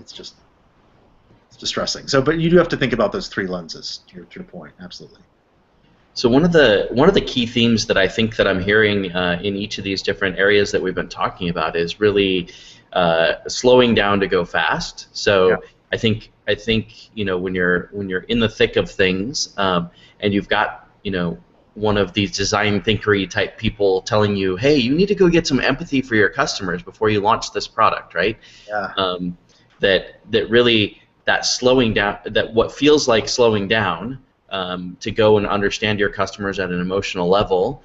It's distressing. So, but you do have to think about those 3 lenses, to your point. Absolutely. So one of the key themes that I think that I'm hearing in each of these different areas that we've been talking about is really slowing down to go fast. So I think when you're in the thick of things and you've got one of these design thinkery type people telling you, hey, you need to go get some empathy for your customers before you launch this product, right? Yeah. That really, that slowing down, that what feels like slowing down to go and understand your customers at an emotional level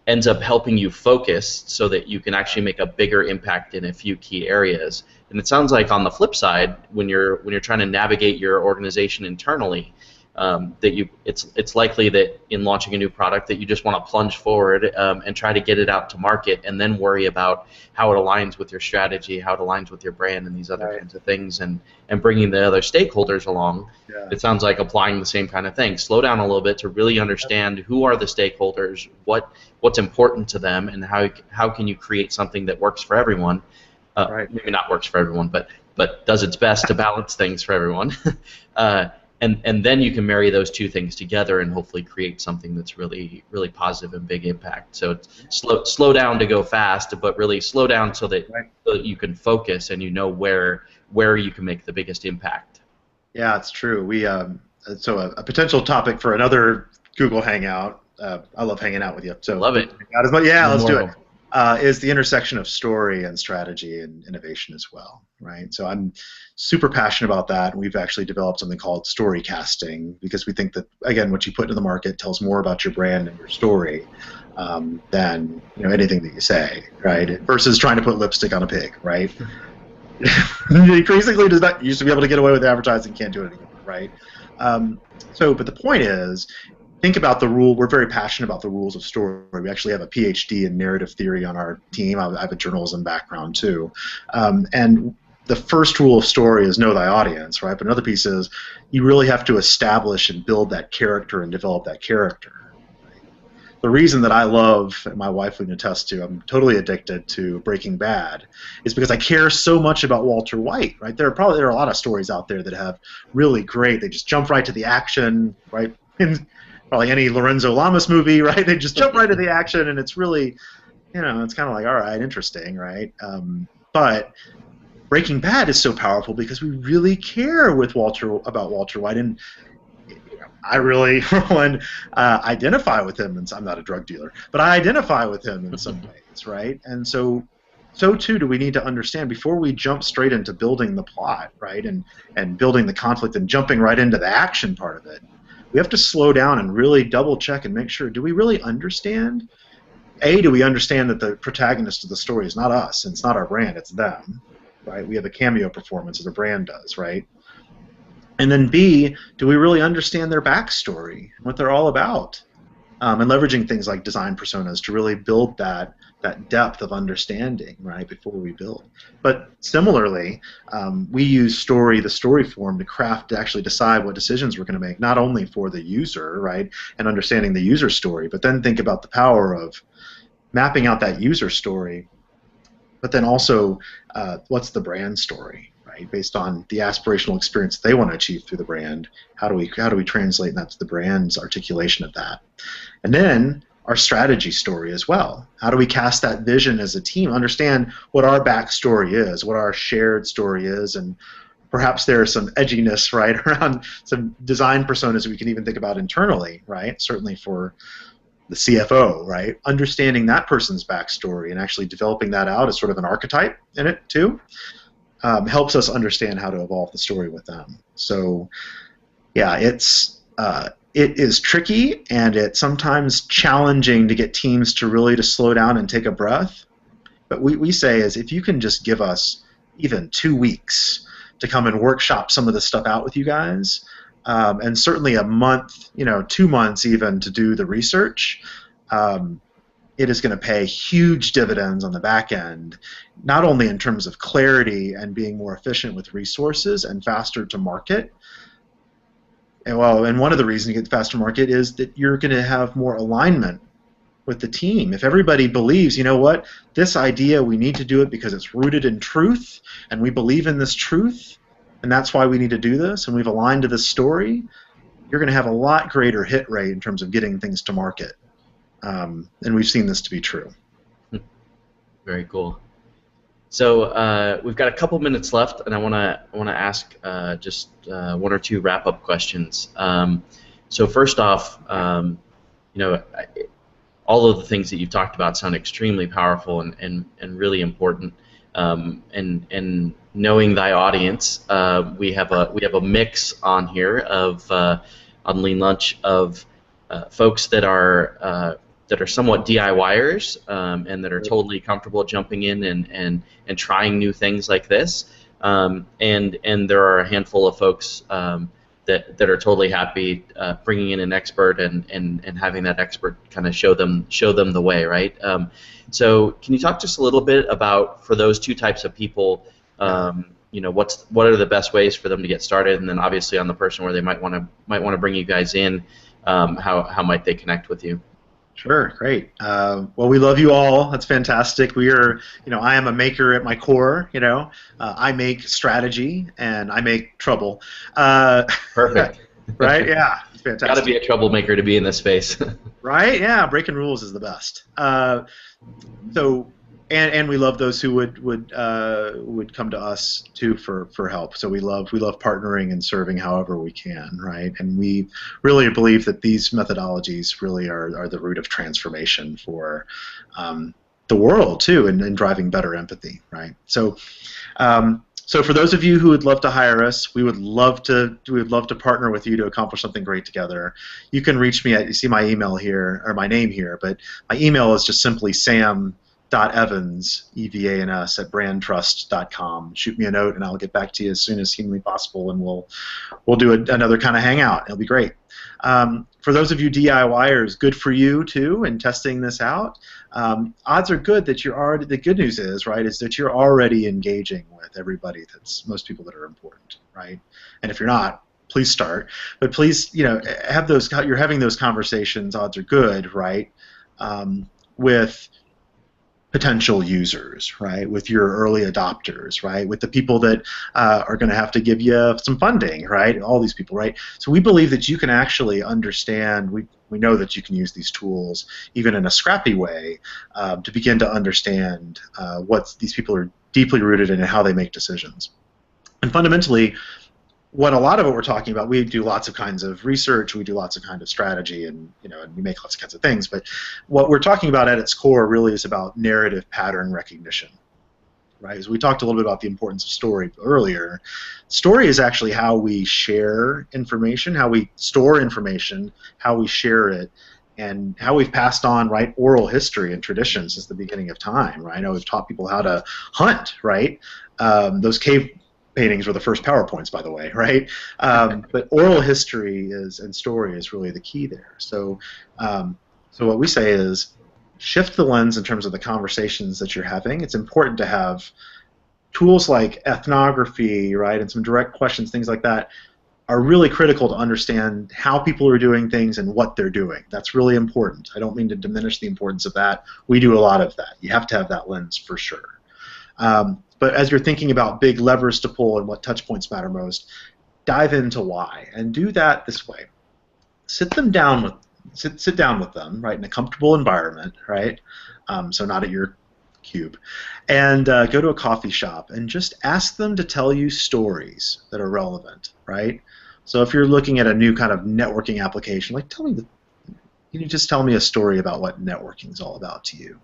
ends up helping you focus so that you can actually make a bigger impact in a few key areas. And it sounds like on the flip side, when you're trying to navigate your organization internally, it's likely that in launching a new product that you just want to plunge forward and try to get it out to market and then worry about how it aligns with your strategy, how it aligns with your brand and these other kinds of things, and bringing the other stakeholders along. Yeah. It sounds like applying the same kind of thing. Slow down a little bit to really understand who are the stakeholders, what's important to them, and how can you create something that works for everyone. Maybe not works for everyone, but does its best to balance things for everyone. And then you can marry those 2 things together and hopefully create something that's really, really positive and big impact. So it's slow down to go fast, but really slow down so that you can focus and where you can make the biggest impact. Yeah, it's true. We so a potential topic for another Google Hangout. I love hanging out with you. So love it. Let's do it. is the intersection of story and strategy and innovation as well, right? So I'm super passionate about that, and we've actually developed something called story casting because we think that, again, what you put into the market tells more about your brand and your story than anything that you say, right? Versus trying to put lipstick on a pig, right? Increasingly, does not used to be able to get away with advertising, can't do it anymore, right? But the point is, think about the rule. We're very passionate about the rules of story. We actually have a PhD in narrative theory on our team. I have a journalism background too. And the first rule of story is know thy audience, right? But another piece is you really have to establish and build that character and develop that character. The reason that I love, and my wife would attest to, I'm totally addicted to Breaking Bad, is because I care so much about Walter White, right? There are a lot of stories out there that have really great, they just jump right to the action, right? In probably any Lorenzo Lamas movie, right? They just jump right to the action, and it's really, it's kind of like, all right, interesting, right? But Breaking Bad is so powerful because we really care about Walter White, and I really, for one, identify with him, and I'm not a drug dealer, but I identify with him in some ways, right? And so too do we need to understand before we jump straight into building the plot, right, and building the conflict and jumping right into the action part of it. We have to slow down and really double check and make sure, do we really understand? Do we understand that the protagonist of the story is not us, and it's not our brand, it's them, right? We have a cameo performance as a brand does, right? And then B, do we really understand their backstory, what they're all about? And leveraging things like design personas to really build that depth of understanding, right, before we build. But similarly, we use the story form to actually decide what decisions we're going to make, not only for the user, right, and understanding the user story, but then think about the power of mapping out that user story, but then also what's the brand story, right, based on the aspirational experience they want to achieve through the brand. How do we translate that to the brand's articulation of that? And then our strategy story as well. How do we cast that vision as a team, understand what our backstory is, what our shared story is, and perhaps there's some edginess, right, around some design personas we can even think about internally, right, certainly for the CFO, right, understanding that person's backstory and actually developing that out as sort of an archetype in it too, helps us understand how to evolve the story with them. So yeah, it is tricky, and it's sometimes challenging to get teams to slow down and take a breath. But we say is if you can just give us even 2 weeks to come and workshop some of this stuff out with you guys, and certainly a month, 2 months even to do the research, it is going to pay huge dividends on the back end, not only in terms of clarity and being more efficient with resources and faster to market. And one of the reasons you get faster market is that you're going to have more alignment with the team. If everybody believes, you know what, this idea, we need to do it because it's rooted in truth, and we believe in this truth, and that's why we need to do this, and we've aligned to this story, you're going to have a lot greater hit rate in terms of getting things to market. And we've seen this to be true. Very cool. So we've got a couple minutes left, and I want to ask just 1 or 2 wrap-up questions. So first off, all of the things that you've talked about sound extremely powerful and really important. And knowing thy audience, we have a mix on here of on Lean Lunch of folks that are somewhat DIYers and that are totally comfortable jumping in and trying new things like this, and there are a handful of folks that are totally happy bringing in an expert and having that expert kind of show them the way, right? So can you talk just a little bit about, for those 2 types of people, what are the best ways for them to get started, and then obviously on the person where they might want to bring you guys in, how might they connect with you? Sure, great. Well, we love you all. That's fantastic. We are, I am a maker at my core. I make strategy and I make trouble. Perfect. Right? Yeah, it's fantastic. Got to be a troublemaker to be in this space. Right? Yeah, breaking rules is the best. And we love those who would come to us too for help. So we love partnering and serving however we can, right? And we really believe that these methodologies really are the root of transformation for the world too, and driving better empathy, right? So for those of you who would love to hire us, we would love to partner with you to accomplish something great together. You can reach me at, you see my email here, or my name here, but my email is just simply sam.evans, E-V-A-N-S, at brandtrust.com. Shoot me a note and I'll get back to you as soon as humanly possible, and we'll do another kind of hangout. It'll be great. For those of you DIYers, good for you too in testing this out. Odds are good that you're already, the good news is, right, is that you're already engaging with everybody, that's most people that are important, right? And if you're not, please start. But please, have those, you're having those conversations, odds are good, right, with potential users, right, with your early adopters, right, with the people that are going to have to give you some funding, right, all these people, right. So we believe that you can actually understand, we know that you can use these tools even in a scrappy way to begin to understand what these people are deeply rooted in and how they make decisions. And fundamentally, what a lot of what we're talking about, we do lots of kinds of research, we do lots of kind of strategy, and and we make lots of kinds of things. But what we're talking about at its core really is about narrative pattern recognition, right? As we talked a little bit about the importance of story earlier, story is actually how we share information, how we store information, how we share it, and how we've passed on, right, oral history and tradition since the beginning of time, right? I know we've taught people how to hunt, right? Those cave paintings were the first PowerPoints, by the way, right? But oral history and story is really the key there. So, so what we say is shift the lens in terms of the conversations that you're having. It's important to have tools like ethnography, right, and some direct questions, things like that, are really critical to understand how people are doing things and what they're doing. That's really important. I don't mean to diminish the importance of that. We do a lot of that. You have to have that lens for sure. But as you're thinking about big levers to pull and what touch points matter most, dive into why, and do that this way. Sit down with them, right, in a comfortable environment, right, so not at your cube, and go to a coffee shop and just ask them to tell you stories that are relevant, right? So if you're looking at a new kind of networking application, like can you just tell me a story about what networking is all about to you?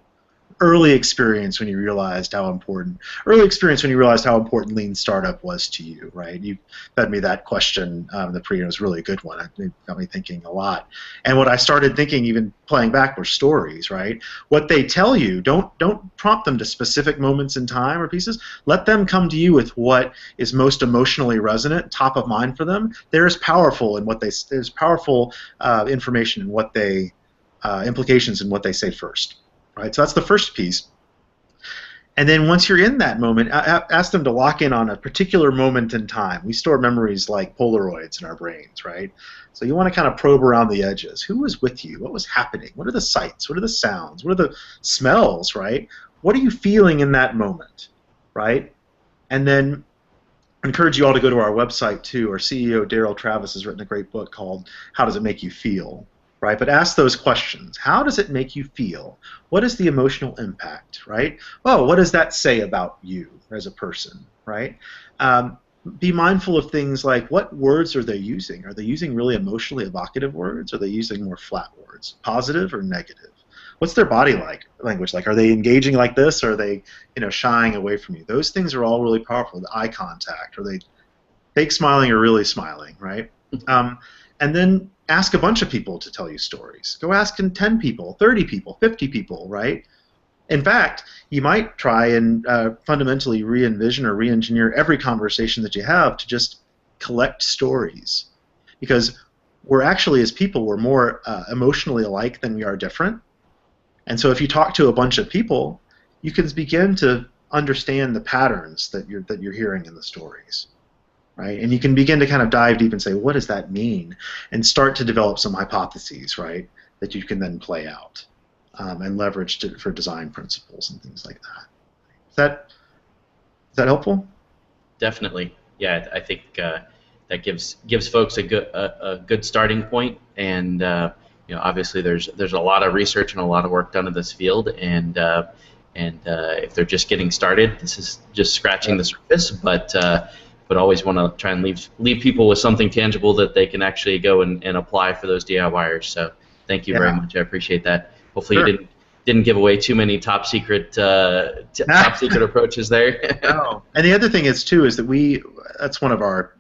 Early experience when you realized how important lean startup was to you, right? You fed me that question the pre, it was really a good one. It got me thinking a lot. And what I started thinking, even playing back, were stories, right? What they tell you, don't prompt them to specific moments in time or pieces. Let them come to you with what is most emotionally resonant, top of mind for them. There's powerful information in what they implications in what they say first. Right, so that's the first piece. And then once you're in that moment, ask them to lock in on a particular moment in time. We store memories like Polaroids in our brains, right? So you want to kind of probe around the edges. Who was with you? What was happening? What are the sights? What are the sounds? What are the smells, right? What are you feeling in that moment, right? And then I encourage you all to go to our website too. Our CEO, Daryl Travis, has written a great book called How Does It Make You Feel? Right? But ask those questions. How does it make you feel? What is the emotional impact, right? Oh, what does that say about you as a person, right? Be mindful of things like what words are they using? Are they using really emotionally evocative words? Or are they using more flat words, positive or negative? What's their body language like? Are they engaging like this, or are they, shying away from you? Those things are all really powerful. The eye contact, are they fake smiling or really smiling, right? And then ask a bunch of people to tell you stories. Go ask 10 people, 30 people, 50 people, right? In fact, you might try and fundamentally re-envision or re-engineer every conversation that you have to just collect stories. Because we're actually, as people, we're more emotionally alike than we are different. And so if you talk to a bunch of people, you can begin to understand the patterns that you're hearing in the stories. Right? And you can begin to kind of dive deep and say, what does that mean? And start to develop some hypotheses, right, that you can then play out and leverage for design principles and things like that. Is that helpful? Definitely. Yeah, I think that gives folks a good starting point, and obviously there's a lot of research and a lot of work done in this field, and if they're just getting started, this is just scratching the surface, but always want to try and leave people with something tangible that they can actually go and apply for those DIYers. So thank you very much. I appreciate that. Hopefully you didn't give away too many top secret top secret approaches there. No. And the other thing is too is that that's one of our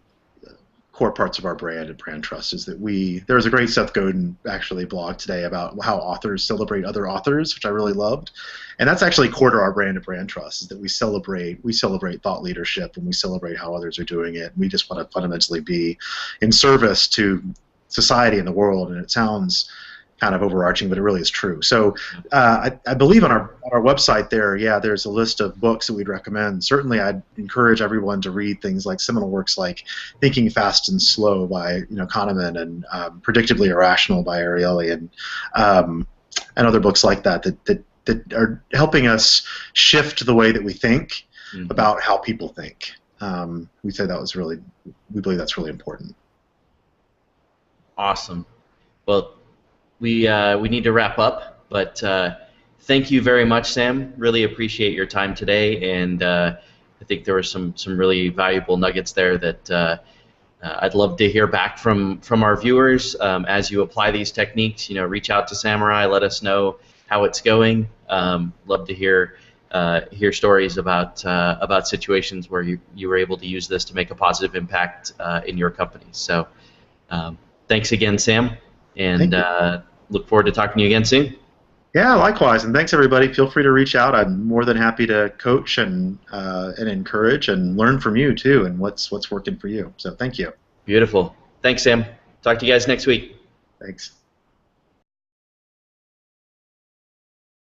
core parts of our brand at Brandtrust is that there was a great Seth Godin actually blog today about how authors celebrate other authors, which I really loved, and that's actually core to our brand at Brandtrust is that we celebrate thought leadership and we celebrate how others are doing it. We just want to fundamentally be in service to society and the world, and it sounds kind of overarching, but it really is true. So I believe on our website there, yeah, there's a list of books that we'd recommend. Certainly, I'd encourage everyone to read things like seminal works like Thinking Fast and Slow by Kahneman and Predictably Irrational by Ariely and other books like that are helping us shift the way that we think about how people think. We believe that's really important. Awesome. Well, we need to wrap up, but thank you very much, Sam. Really appreciate your time today, and I think there were some really valuable nuggets there that I'd love to hear back from our viewers as you apply these techniques. Reach out to Samurai, let us know how it's going. Love to hear stories about situations where you were able to use this to make a positive impact in your company. So thanks again, Sam, and look forward to talking to you again soon. Yeah, likewise, and thanks everybody. Feel free to reach out. I'm more than happy to coach and encourage and learn from you too, and what's working for you. So thank you. Beautiful. Thanks, Sam. Talk to you guys next week. Thanks.